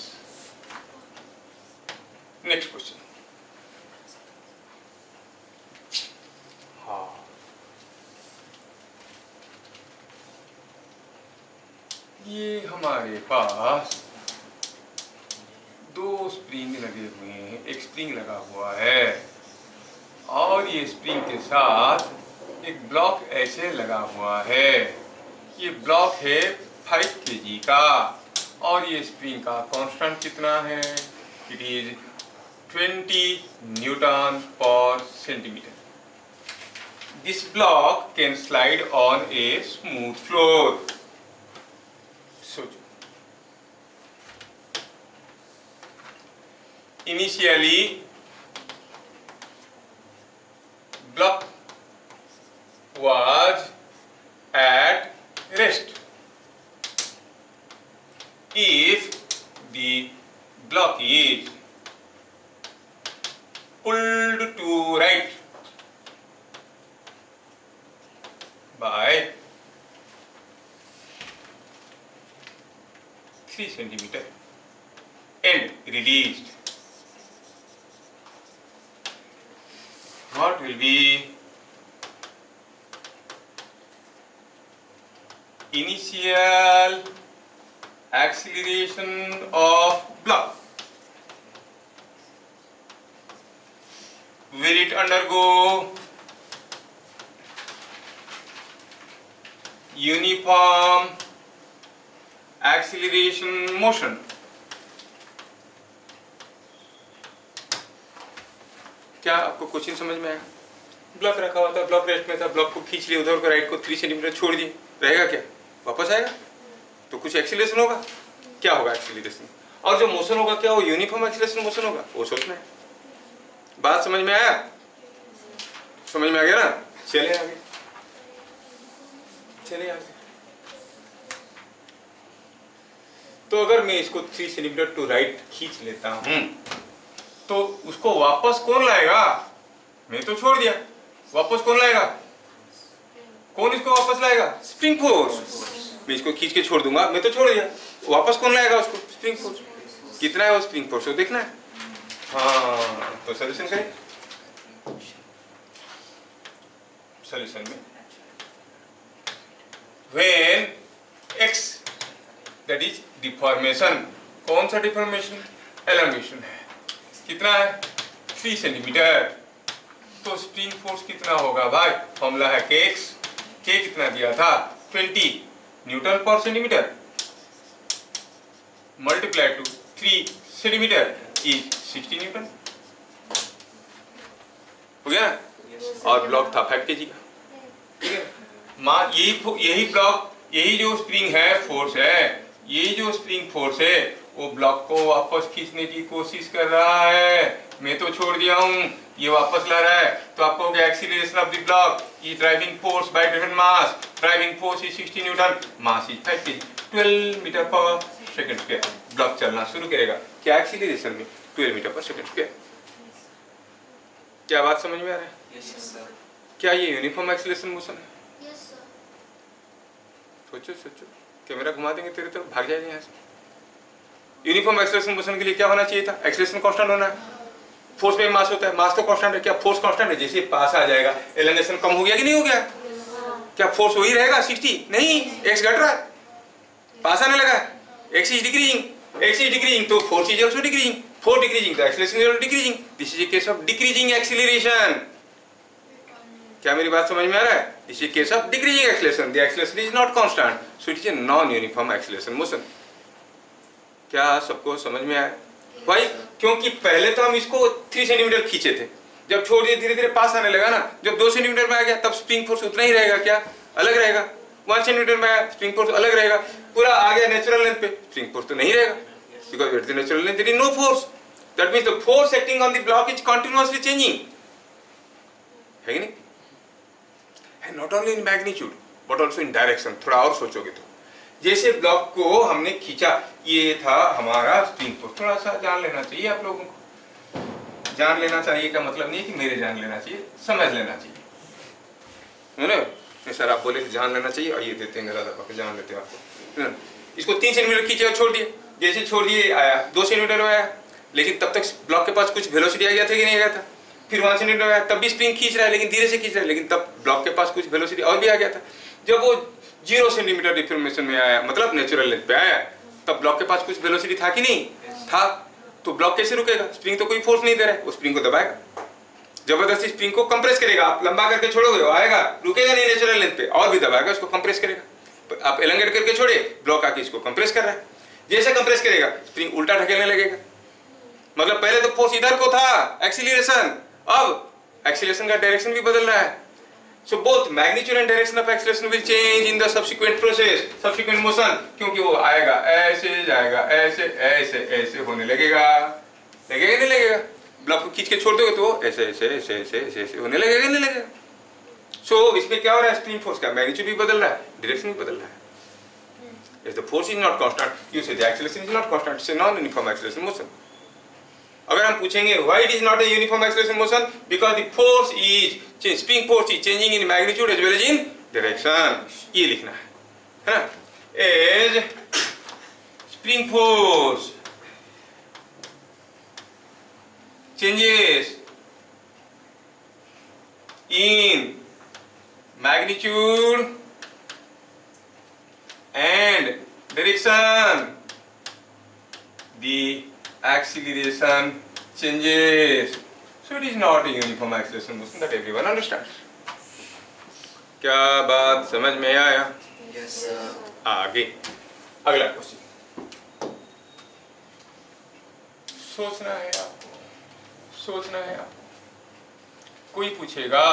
Next question. हाँ, ये हमारे पास 2 स्प्रिंग लगे हुए हैं, एक स्प्रिंग लगा हुआ है और ये स्प्रिंग के साथ एक ब्लॉक ऐसे लगा हुआ है। ये ब्लॉक है 5 kg का और ये स्प्रिंग का कांस्टेंट कितना है? इट इज 20 न्यूटन पर centimetre. This block can slide on a smooth floor. सोचो, initially block was at rest. If the block is pulled to right by 3 centimeter and released, what will be initial acceleration of block? Will it undergo uniform acceleration motion? क्या आपको question समझ में आया? Block रखा हुआ था, block rest में था, ब्लॉक को खींच लिया उधर को, राइट को 3 सेंटीमीटर छोड़ दिए, रहेगा क्या? वापस आएगा तो कुछ एक्सीलरेशन होगा। क्या होगा एक्सीलरेशन? और जो मोशन होगा क्या, वो यूनिफॉर्म एक्सीलरेशन मोशन होगा, वो सोचना है। बात समझ में आया? समझ में आ गया ना? चले आगे, चले आगे। तो अगर मैं इसको 3 सेंटीमीटर टू राइट खींच लेता हूं तो उसको वापस कौन लाएगा? मैं तो छोड़ दिया, वापस कौन लाएगा? कौन इसको वापस लाएगा? Spring force. मैं इसको खींच के छोड़ दूंगा, मैं तो छोड़ दिया, वापस कौन लाएगा उसको? Spring force. कितना है वो स्प्रिंग फोर्स, वो देखना है। हाँ, तो सॉल्यूशन करें। सॉल्यूशन में when x that is deformation, कौन सा डिफॉर्मेशन? एलोंगेशन है। कितना है? 3 सेंटीमीटर। तो स्प्रिंग फोर्स कितना होगा भाई? फॉर्मूला है kx, k कितना दिया था? 20 न्यूटन पर centimetre multiply two 3 centimetre is 60 Newton. हो गया ना? और ब्लॉक था 5 kg का, ठीक है। यही ब्लॉक, यही जो स्प्रिंग है, फोर्स है, यही जो स्प्रिंग फोर्स है वो ब्लॉक को वापस खींचने की कोशिश कर रहा है। मैं तो छोड़ दिया हूं, ये वापस ला रहा है। तो आपको हो गया acceleration of the block is driving force by different mass. Driving force is 60 newton, mass is 5 kg, 12 metre पर सेकंड स्क्वायर। ब्लॉक चलना शुरू करेगा क्या एक्सीलरेशन में? 12 मीटर पर सेकंड स्क्वायर। क्या बात समझ में आ रहा है? Yes sir. क्या ये यूनिफॉर्म एक्सीलरेशन मोशन है? Yes sir. सोचो सोचो, कैमरा घुमा देंगे तेरे तरफ, भाग जाएगा यहाँ से। यूनिफॉर्म एक्सीलरेशन मोशन के लिए क्या होना चाहिए था? एक्सीलरेशन कांस्टेंट होना है। फोर्स में मास होता है, मास तो कांस्टेंट है। क्या फोर्स कांस्टेंट है? जैसे पास आ जाएगा एलोंगेशन कम हो गया कि नहीं हो गया? क्या फोर्स वही रहेगा 60? नहीं, एक्स घट रहा है, पास आने लगा, एक्स इज डिक्रीजिंग, तो force is also decreasing, force decreasing तो acceleration is decreasing, this is a case of decreasing acceleration. क्या मेरी बात समझ में आ रहा है? This is case of decreasing acceleration, the acceleration is not constant, so it is a non uniform acceleration motion. क्या सबको समझ में आया भाई? क्योंकि पहले तो हम इसको 3 सेंटीमीटर खींचे थे, जब छोड़ दिए धीरे धीरे पास आने लगा ना, जब 2 सेंटीमीटर में आ गया तब स्प्रिंग फोर्स उतना ही रहेगा, क्या अलग रहेगा? 1 सेंटीमीटर में आया स्प्रिंग फोर्स अलग रहेगा, पूरा आ गया नेचुरल लेंथ पे, स्प्रिंग फोर्स तो नहीं रहेगा, because at the natural length there is no force, that means the force acting on the block is continuously changing, है कि नहीं? है not only in magnitude but also in direction. थोड़ा और सोचोगे तो जैसे ब्लॉक को हमने खींचा, ये था हमारा स्प्रिंग फोर्स, थोड़ा सा जान लेना चाहिए आप लोगों को। जान लेना चाहिए का मतलब नहीं है कि मेरे जान लेना चाहिए, समझ लेना चाहिए, है ना? सर आप बोले जान लेना चाहिए, आइए देते हैं दादा जान लेते हैं आपको। इसको 3 सेंटीमीटर खींचे और छोड़ दिए, जैसे छोड़ दिए आया 2 सेंटीमीटर में आया, लेकिन तब तक ब्लॉक के पास कुछ वेलोसिटी आ गया था कि नहीं आ गया था? फिर 1 सेंटीमीटर में आया, तब भी स्प्रिंग खींच रहा है लेकिन धीरे से खींच रहा है, लेकिन तब ब्लॉक के पास कुछ वेलोसिटी और भी आ गया था। जब वो 0 सेंटीमीटर डिफॉर्मेशन में आया, मतलब नेचुरल लेंथ पे आया, तब ब्लॉक के पास कुछ वेलोसिटी था कि नहीं था? तो ब्लॉक कैसे रुकेगा? स्प्रिंग तो कोई फोर्स नहीं दे रहा है, वो स्प्रिंग को दबाएगा, जबरदस्ती स्प्रिंग को कंप्रेस करेगा। आप लंबा करके छोड़ोगे वो आएगा, रुकेगा नहीं नेचुरल लेंथ पे, और भी दबाएगा, उसको कंप्रेस करेगा। आप एलंगेट करके छोड़े, ब्लॉक आके इसको कंप्रेस कर रहा है, जैसे कंप्रेस करेगा स्प्रिंग उल्टा ढकेलने लगेगा, मतलब पहले तो फोर्स इधर को था एक्सीलरेशन, अब एक्सीलरेशन का डायरेक्शन भी बदल रहा है। So both magnitude and direction of acceleration will change in the subsequent process, subsequent motion, क्योंकि वो आएगा ऐसे जाएगा ऐसे ऐसे ऐसे होने लगेगा, लगेगा नहीं लगेगा? ब्लॉक को खींच के छोड़ दोगे तो ऐसे ऐसे ऐसे ऐसे ऐसे ऐसे होने लगेगा नहीं लगेगा? So इसमें क्या हो रहा है? स्प्रिंग फोर्स का मैग्नीट्यूड भी बदल रहा है, डायरेक्शन भी बदल रहा है। If the force is not constant, you say the acceleration is not constant, it's a non-uniform acceleration motion. अगर हम पूछेंगे why it is not a uniform acceleration motion, because the force is spring force is changing in magnitude as well as in direction, ये लिखना है ना? As spring force changes in magnitude and direction, the acceleration changes. So it is not a uniform acceleration motion, that everyone understands. क्या बात समझ में आया? Yes, sir. आगे अगला क्वेश्चन सोचना है आपको, सोचना है आपको। कोई पूछेगा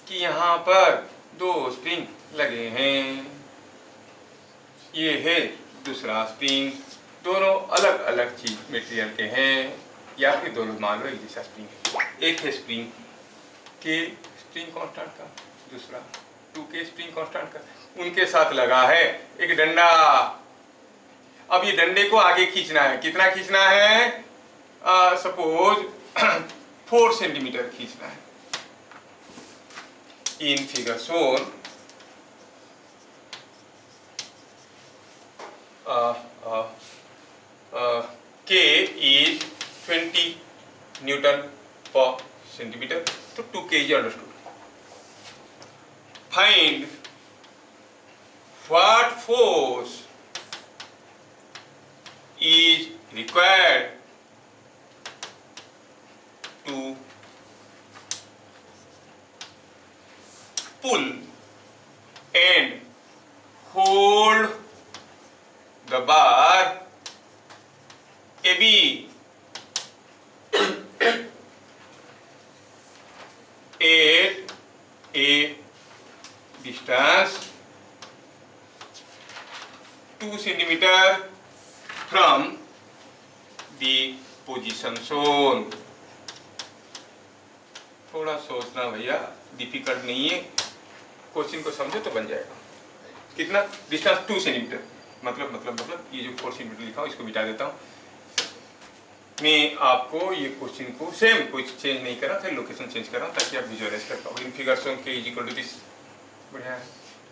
कि यहाँ पर 2 स्प्रिंग लगे हैं, ये है दूसरा स्प्रिंग, दोनों अलग अलग चीज मटेरियल के हैं, या फिर दोनों मान लो एक जैसा स्प्रिंग है। एक है स्प्रिंग के स्प्रिंग कांस्टेंट का, दूसरा 2 के स्प्रिंग कांस्टेंट का, उनके साथ लगा है एक डंडा। अब ये डंडे को आगे खींचना है, कितना खींचना है? सपोज 4 सेंटीमीटर खींचना है। In figure shown K is 20 Newton per centimeter, so 2 kg understood. Find what force is required to pull and hold the bar AB at a distance 2 centimeter from the position shown. थोड़ा सोचना भैया, difficult नहीं है, question को समझो तो बन जाएगा। कितना? डिस्टेंस 2 सेंटीमीटर, मतलब ये जो 4 सेंटीमीटर लिखा हूँ इसको मिटा देता हूँ। मैं आपको ये क्वेश्चन को सेम कोई चेंज नहीं कर रहा था, लोकेशन चेंज कर रहा हूँ ताकि आप विजुअलाइज कर पाओ। In figures on K is equal to this, बढ़िया है।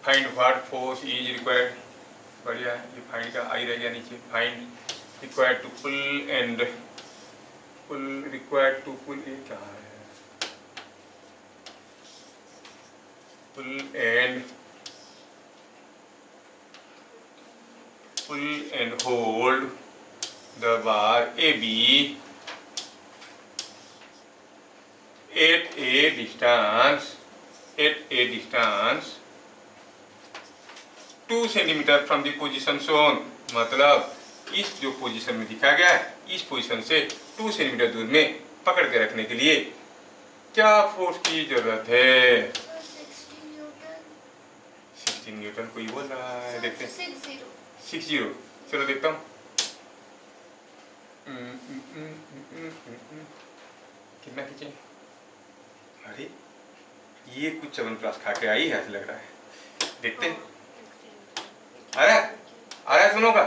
Find what force is required, बढ़िया है। ये फाइंड का आई रह गया नीचे, find required to pull and pull, required to pull, ये क्या है? pull and hold the bar AB at a distance 2 centimetre from the position shown। मतलब इस जो पोजीशन में दिखा गया है इस पोजीशन से 2 सेंटीमीटर दूर में पकड़ के रखने के लिए क्या फोर्स की जरूरत है? 16 न्यूटन कोई बोल रहा है, देखते हैं। 60। चलो देखता हूँ कितना खींचे। अरे ये कुछ च्यवनप्राश खा के आई है ऐसा लग रहा है, देखते हैं। आ रहा है सुनो का।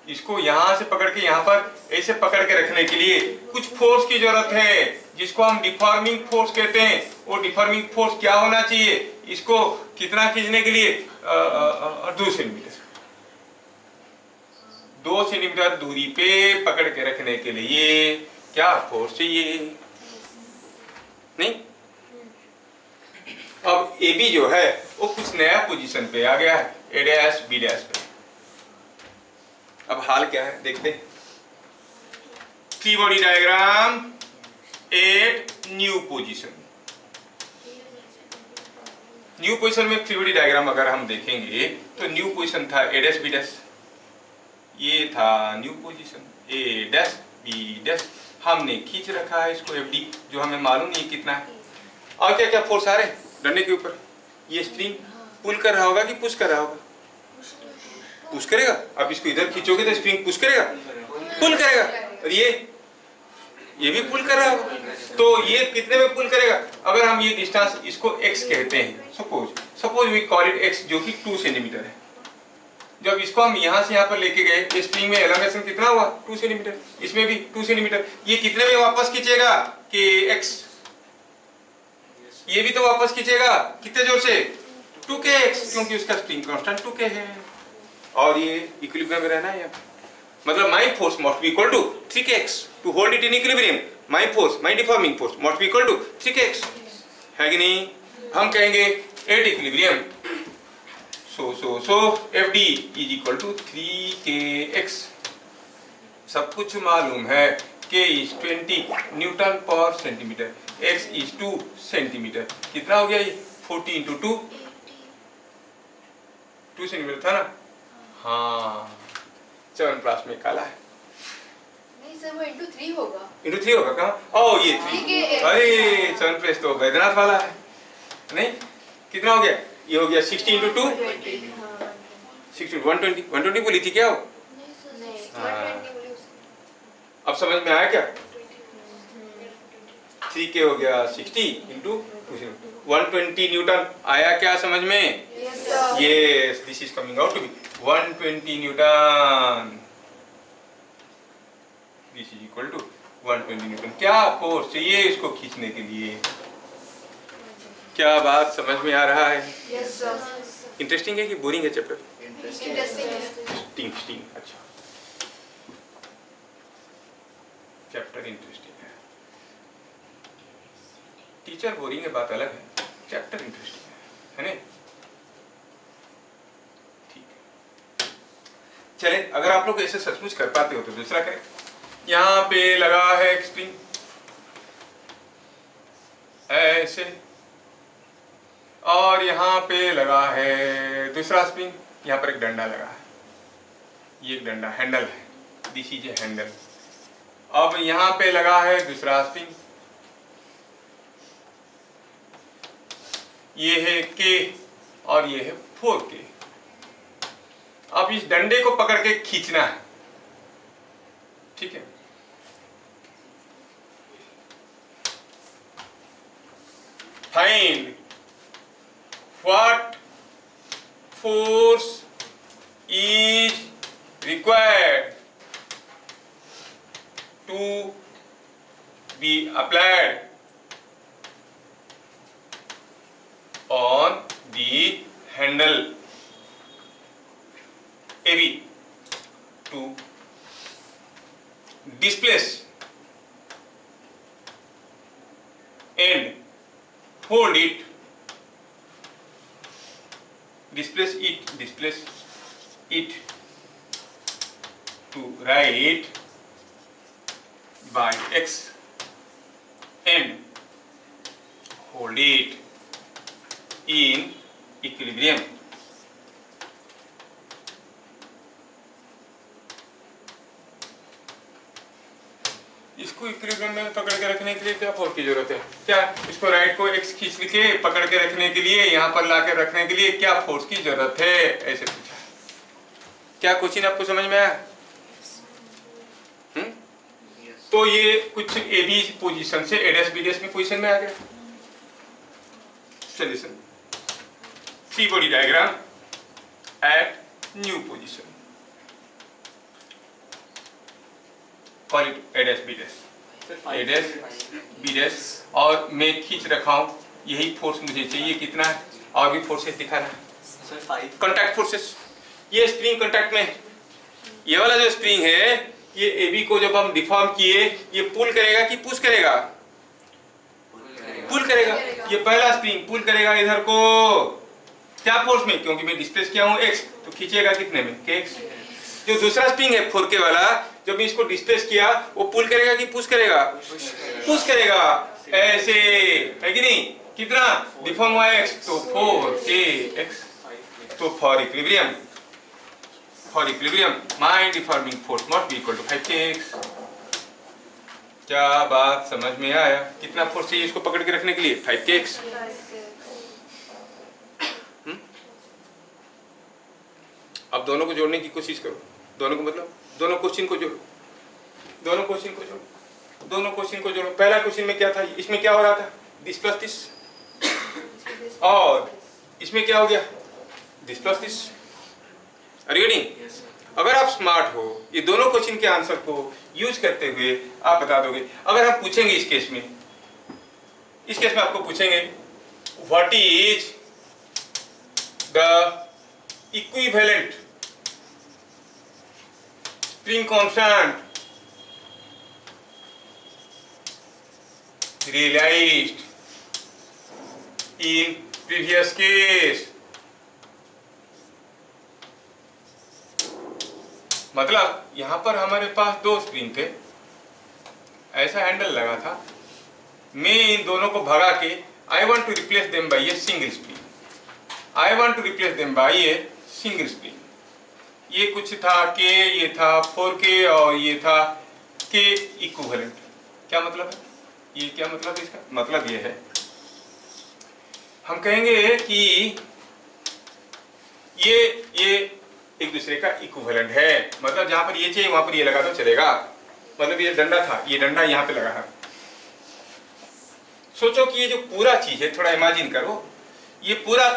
इसको यहाँ से पकड़ के यहाँ पर ऐसे पकड़ के रखने के लिए कुछ फोर्स की जरूरत है जिसको हम डिफॉर्मिंग फोर्स कहते हैं। वो डिफॉर्मिंग फोर्स क्या होना चाहिए? इसको कितना खींचने के लिए? 2 सेंटीमीटर। 2 सेंटीमीटर दूरी पे पकड़ के रखने के लिए क्या फोर्स चाहिए? नहीं। अब ए बी जो है वो कुछ नया पोजीशन पे आ गया है, ए डैश बी डैश पे। अब हाल क्या है देखते हैं। Free body diagram at new position. New position में फ्री बॉडी डायग्राम अगर हम देखेंगे तो न्यू पोजीशन था ए डैश बी डैश, ये था new position A dash B dash. हमने खींच रखा है इसको एफ डी, जो हमें मालूम नहीं कितना है। और क्या क्या फोर्स आ रहे हैं डंडे के ऊपर? ये स्प्रिंग पुल कर रहा होगा कि पुश कर रहा होगा? पुश करेगा। अब इसको इधर खींचोगे तो स्प्रिंग पुश करेगा, पुल करेगा। और ये भी पुल कर रहा होगा, तो ये कितने में पुल करेगा? अगर हम ये डिस्टेंस इसको x कहते हैं, suppose we call it x, जो कि 2 सेंटीमीटर है। जब इसको हम यहाँ से यहाँ पर लेके गए, स्प्रिंग में एलोंगेशन कितना हुआ? 2 सेंटीमीटर। इसमें भी 2 सेंटीमीटर। ये कितने में वापस खींचेगा कि x? ये भी तो वापस खींचेगा कितने जोर से? 2kx, क्योंकि उसका स्प्रिंग कांस्टेंट 2k है। और ये इक्विलिब्रियम में रहना है। मतलब my force must be equal to 3kx to hold it in equilibrium. My force, my deforming force must be equal to 3kx, है कि नहीं? हम कहेंगे at equilibrium so FD is equal to 3kx। सब कुछ मालूम है। K इज 20 न्यूटन पर सेंटीमीटर, X इज 2 सेंटीमीटर। कितना हो गया ये? 40 इंटू 2 सेंटीमीटर था ना? हाँ, च्यवनप्राश में काला है। नहीं सर, वो इंटू 3 होगा। इंटू 3 होगा कहाँ? ओ ये 3। अरे च्यवनप्राश तो बैद्यनाथ वाला है। नहीं, कितना हो गया? ये हो गया 60 इंटू 2 60 120 बोली थी क्या? हो अब समझ में आया क्या? 3k हो गया 60 इंटू 120 न्यूटन। आया क्या समझ में? Yes, this is coming out to be 120 newton. This is equal to 120 newton. क्या फोर्स चाहिए इसको खींचने के लिए? क्या बात समझ में आ रहा है? Yes sir. इंटरेस्टिंग है कि बोरिंग है चैप्टर? इंटरेस्टिंग। अच्छा, चैप्टर इंटरेस्टिंग है। टीचर बोरिंग है बात अलग है, चैप्टर इंटरेस्टिंग है ना? ठीक है, चले। अगर आप लोग ऐसे सचमुच कर पाते हो तो दूसरा करें। यहाँ पे लगा है एक स्प्रिंग ऐसे, और यहाँ पे लगा है दूसरा स्प्रिंग। यहाँ पर एक डंडा लगा है, ये एक डंडा हैंडल है, दिस इज ए हैंडल। अब यहाँ पे लगा है दूसरा स्प्रिंग, ये है K और ये है 4K। अब इस डंडे को पकड़ के खींचना है, ठीक है? Find what force is required to be applied on the handle AB to displace and hold it replace it to write by x and hold it in equilibrium. इसको इक्विलिब्रियम में पकड़ के रखने के लिए क्या फोर्स की जरूरत है? क्या इसको राइट को x खींच के पकड़ के रखने के लिए, यहाँ पर ला के रखने के लिए क्या फोर्स की जरूरत है, ऐसे पूछा। क्या क्वेश्चन आपको समझ में आया? तो ये कुछ ए बी पोजिशन से ए डैश बी डैश में पोजिशन में आ गया। Solution, free body diagram at new position, call it A dash B dash, A dash B dash, और मैं खींच रखा हूं, यही फोर्स मुझे चाहिए। कितना है? और भी फोर्सेस दिखाना है, कॉन्टैक्ट फोर्सेस। ये स्प्रिंग कॉन्टैक्ट में, ये वाला जो स्प्रिंग है, ये ए बी को जब हम डिफॉर्म किए, ये पुल करेगा कि पुश करेगा? पुल करेगा। ये पहला स्प्रिंग पुल करेगा इधर को, क्या फोर्स में? क्योंकि मैं डिस्प्लेस किया हूं x, तो खींचेगा कितने में? kx। जो दूसरा स्प्रिंग है 4k वाला, जब मैं इसको डिस्प्लेस किया, वो पुल करेगा कि पुश करेगा? पुश करेगा, ऐसे है कि नहीं? कितना डिफॉर्म हुआ x, तो 4kx। तो for equilibrium my deforming force must be equal to 5kx। क्या बात समझ में आया? कितना फोर्स चाहिए इसको पकड़ के रखने के लिए? 5kx। अब दोनों को जोड़ने की कोशिश करो, दोनों को मतलब दोनों क्वेश्चन को जोड़ो, दोनों क्वेश्चन को जोड़ो। पहला क्वेश्चन में क्या था? इसमें क्या हो रहा था? दिस प्लस दिस, और इसमें क्या हो गया? This plus this. Are you getting? अगर आप स्मार्ट हो, ये दोनों क्वेश्चन के आंसर को यूज करते हुए आप बता दोगे। अगर हम पूछेंगे इस केस में आपको पूछेंगे what is the equivalent spring constant realized in previous case, मतलब यहां पर हमारे पास दो स्प्रिंग थे, ऐसा हैंडल लगा था, मैं इन दोनों को भगा के I want to replace them by a single spring, ये कुछ था के, ये था 4k और ये था k इक्विवेलेंट। क्या मतलब है? ये क्या मतलब है इसका? मतलब ये है, हम कहेंगे कि ये एक दूसरे का इक्विवेलेंट है, मतलब जहां पर ये चाहिए वहां पर ये लगा दो चलेगा। मतलब ये डंडा था, ये डंडा यहां पे लगा है। सोचो कि ये जो पूरा चीज है, थोड़ा इमेजिन करो, ये पूरा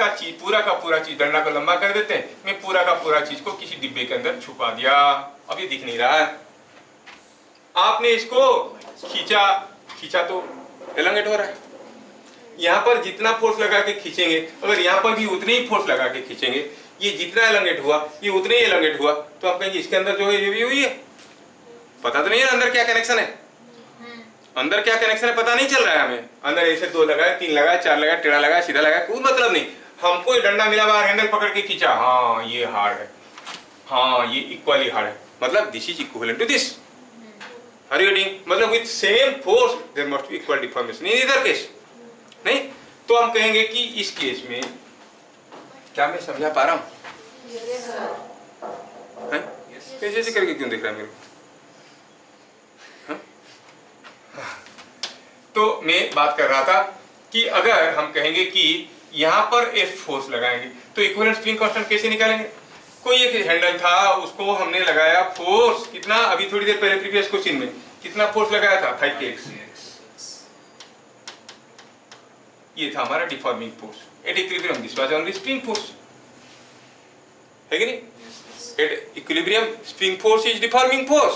का पूरा चीज डंडा को लंबा कर देते हैं, मैं पूरा का पूरा चीज को किसी डिब्बे के अंदर छुपा दिया, अब ये दिख नहीं रहा है। आपने इसको खींचा तो एलोंगेट हो रहा है। यहाँ पर जितना फोर्स लगा के खींचेंगे, अगर यहाँ पर भी उतने ही फोर्स लगा के खींचेंगे, ये जितना एलोंगेट हुआ ये उतने ही एलोंगेट हुआ, तो आप कहेंगे इसके अंदर जो है ये भी हुई है। पता तो नहीं है अंदर क्या कनेक्शन है, अंदर क्या कनेक्शन है पता नहीं चल रहा है हमें। अंदर ऐसे 2 लगाए, 3 लगाए, 4 लगाए, टेढ़ा लगाए, सीधा लगाए, कोई मतलब नहीं। हमको ये डंडा मिला, बाहर हैंडल पकड़ के खींचा, हाँ ये हार्ड है, हाँ ये इक्वली हार्ड है, मतलब this is equivalent to this. Are you getting? मतलब with same force there must be equal deformation in either case। नहीं तो हम कहेंगे कि इस केस में, क्या मैं समझा पा रहा हूं? कैसे ऐसे करके क्यों दिख रहा है मेरे को? तो मैं बात कर रहा था कि अगर हम कहेंगे कि यहां पर F फोर्स लगाएंगे तो इक्विवेलेंट स्प्रिंग कांस्टेंट कैसे निकालेंगे? कोई एक हैंडल था, उसको हमने लगाया फोर्स कितना, अभी थोड़ी देर पहले प्रीवियस क्वेश्चन में कितना फोर्स लगाया था? 5kx। ये था हमारा deforming force at equilibrium, this was only spring force, है कि नहीं? At equilibrium spring force is deforming force.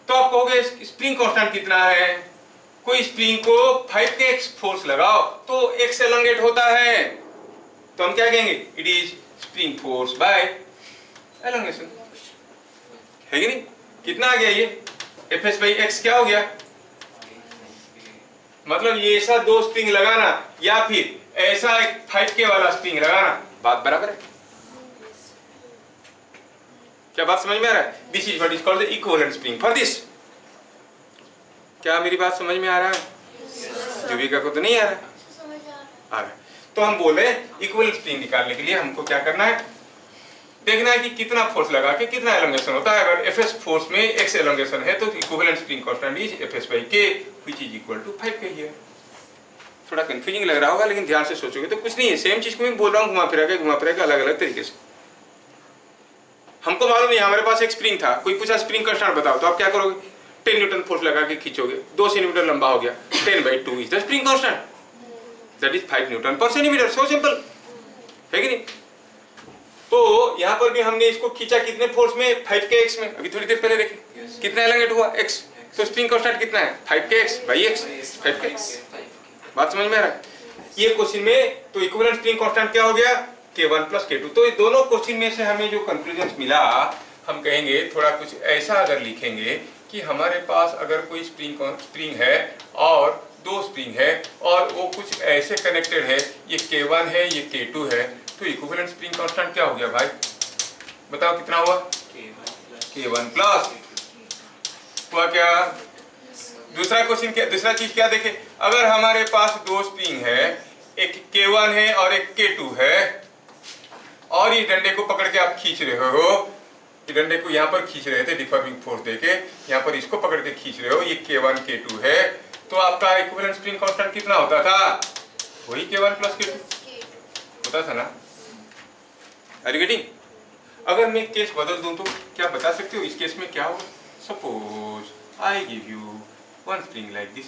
तो आप कहोगे स्प्रिंग कांस्टेंट कितना है? कोई स्प्रिंग को 5kx फोर्स लगाओ तो x एलोंगेट होता है, तो हम क्या कहेंगे? It is spring force bye elongation, है कि नहीं? कितना आ गया ये? Fs बाई x क्या हो गया? मतलब ये ऐसा 2 स्प्रिंग लगाना या फिर ऐसा एक 5k वाला स्प्रिंग लगाना, बात बराबर है। क्या बात समझ में आ रहा है? This is what is called the equivalent spring for this. क्या मेरी बात समझ में आ रहा है? युविका को तो नहीं आ रहा है? समझ आ रहा है। आ रहा है। तो हम बोल रहे हैं इक्विवेलेंट स्प्रिंग निकालने के लिए हमको क्या करना है, देखना है कि कितना फोर्स लगा के कितना एलोंगेशन होता है। अगर Fs फोर्स में x एलोंगेशन है तो equivalent spring constant is Fs/k which is equal to 5k here. थोड़ा कंफ्यूजिंग लग रहा होगा लेकिन ध्यान से सोचोगे तो कुछ नहीं है, सेम चीज को मैं बोल रहा हूँ घुमा फिरा के अलग अलग तरीके से। हमको मालूम नहीं, हमारे पास एक स्प्रिंग था, कोई पूछा स्प्रिंग कांस्टेंट बताओ तो आप क्या करोगे? 10 न्यूटन फोर्स लगा के खींचोगे, 2 सेंटीमीटर लंबा हो गया, 10/2 is the spring constant, that is 5 Newton पर सेंटीमीटर। सो सिंपल है कि नहीं? तो यहाँ पर भी हमने इसको खींचा कितने फोर्स में? 5kx में। अभी थोड़ी देर पहले देखे कितना एलोंगेट हुआ x, तो स्प्रिंग कांस्टेंट कितना है? 5kx/x 5k। बात समझ में आ रहा है? ये क्वेश्चन में तो इक्विवेलेंट स्प्रिंग कांस्टेंट क्या हो गया? k1 + k2। तो ये दोनों क्वेश्चन में से हमें जो कंक्लूजन मिला, हम कहेंगे थोड़ा कुछ ऐसा अगर लिखेंगे कि हमारे पास अगर कोई स्प्रिंग है और 2 स्प्रिंग है और वो कुछ ऐसे कनेक्टेड है, ये k1 है ये k2 है, तो इक्विवेलेंट स्प्रिंग कांस्टेंट क्या हो गया भाई? बताओ कितना हुआ? k1 प्लस हुआ क्या? दूसरा क्वेश्चन क्या, दूसरा चीज क्या देखे? अगर हमारे पास 2 स्प्रिंग है, एक k1 है और एक k2 है, और ये डंडे को पकड़ के आप खींच रहे हो, ये डंडे को यहाँ पर खींच रहे थे डिफॉर्मिंग फोर्स देके, यहाँ पर इसको पकड़ के खींच रहे हो, ये k1 k2 है, तो आपका इक्विवेलेंट स्प्रिंग कांस्टेंट कितना होता था? वही k1 + k2 होता था ना? Are you getting? अगर मैं केस बदल दूं तो क्या बता सकते हो इस केस में क्या होगा? Suppose I give you one spring like this,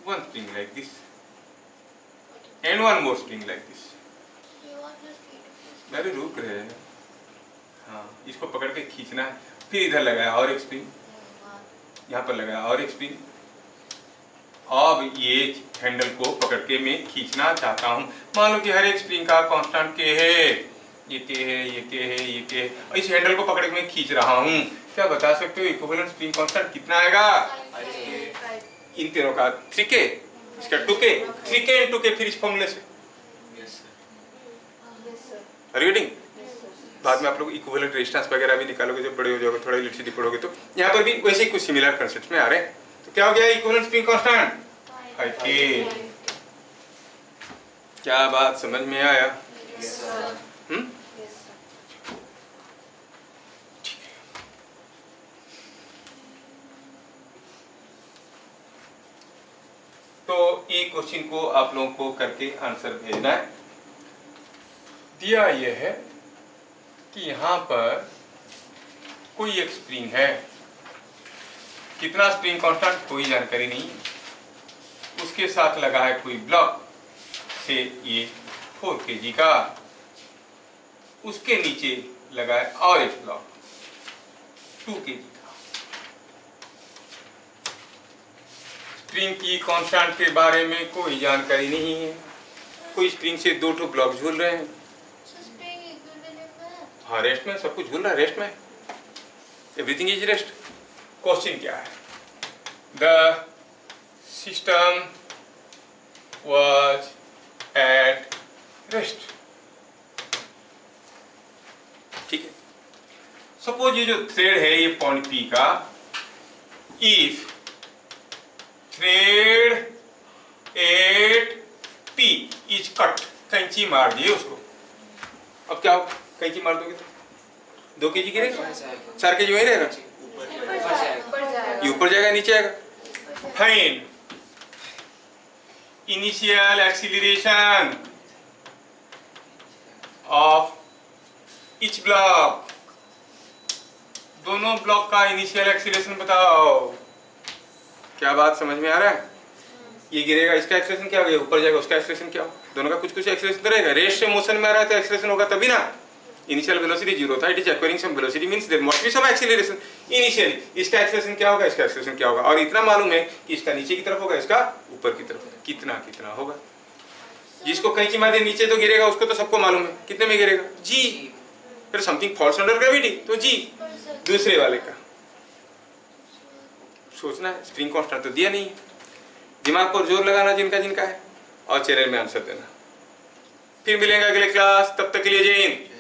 one spring like this and one more spring like this. मेरे रुक रहे हैं, हाँ, इसको पकड़ के खींचना है, फिर इधर लगाया और एक स्प्रिंग, यहाँ पर लगाया और एक स्प्रिंग। अब ये हैंडल को पकड़ के मैं खींचना चाहता हूँ। मान लो कि हर एक स्प्रिंग का कांस्टेंट k है, ये k है, ये k है, ये k है, और इस हैंडल को पकड़ के मैं खींच रहा हूँ। क्या बता सकते हो इक्विवेलेंट स्प्रिंग कांस्टेंट कितना आएगा? इन तीनों का 3k, इसका 2k, 3k × 2k, फिर इस फॉर्मूले से। रीडिंग बाद में आप लोग इक्विवेलेंट रेजिस्टेंस वगैरह भी निकालोगे जब बड़े हो जाओगे, थोड़ा इलेक्ट्रिसिटी पढ़ोगे तो यहाँ पर भी वैसे ही कुछ सिमिलर कंसेप्ट में आ रहे हैं। तो क्या हो गया इक्विवेलेंट स्प्रिंग कांस्टेंट? 5k। क्या बात समझ में आया? तो ये क्वेश्चन को आप लोगों को करके आंसर भेजना है। दिया यह है कि यहाँ पर कोई एक स्प्रिंग है, कितना स्प्रिंग कांस्टेंट कोई जानकारी नहीं, उसके साथ लगा है कोई ब्लॉक से ये 4 kg का, उसके नीचे लगा है और एक ब्लॉक 2 kg का। स्प्रिंग की कांस्टेंट के बारे में कोई जानकारी नहीं है, कोई स्प्रिंग से 2 ब्लॉक झूल रहे हैं। हाँ, रेस्ट में सब कुछ झूल रहा है, रेस्ट में, एवरीथिंग इज रेस्ट। क्वेश्चन क्या है? The system was at rest. ठीक है, सपोज ये जो थ्रेड है ये पॉइंट P का, if thread at P is cut, कैंची मार दिए उसको, अब क्या होगा? कैंची मार दोगे तो 2 kg गिरेगा, 4 kg वही रहेगा, ये ऊपर जाएगा नीचे आएगा। Find initial acceleration of each block. दोनों ब्लॉक का इनिशियल एक्सीलरेशन बताओ। क्या बात समझ में आ रहा है? ये गिरेगा, इसका एक्सीलरेशन क्या होगा? ऊपर जाएगा, उसका एक्सीलरेशन क्या होगा? दोनों का कुछ कुछ एक्सीलरेशन तो रहेगा। रेस्ट से मोशन में आ रहा है तो एक्सीलरेशन होगा तभी ना। इनिशियल वेलोसिटी 0 था, it is acquiring some velocity, means there must be some acceleration initially. इसका एक्सीलरेशन क्या होगा, इसका एक्सीलरेशन क्या होगा, और इतना मालूम है कि इसका नीचे की तरफ होगा, इसका ऊपर की तरफ होगा। कितना कितना होगा? जिसको कैंची मार दे नीचे तो गिरेगा, उसको तो सबको मालूम है कितने में गिरेगा, जी। फिर समथिंग फॉल्स अंडर ग्रेविटी तो जी। दूसरे वाले का सोचना है, स्प्रिंग कांस्टेंट तो दिया नहीं, दिमाग पर जोर लगाना जिनका जिनका है, और चैनल में आंसर देना। फिर मिलेंगे अगले क्लास, तब तक के लिए जय हिंद।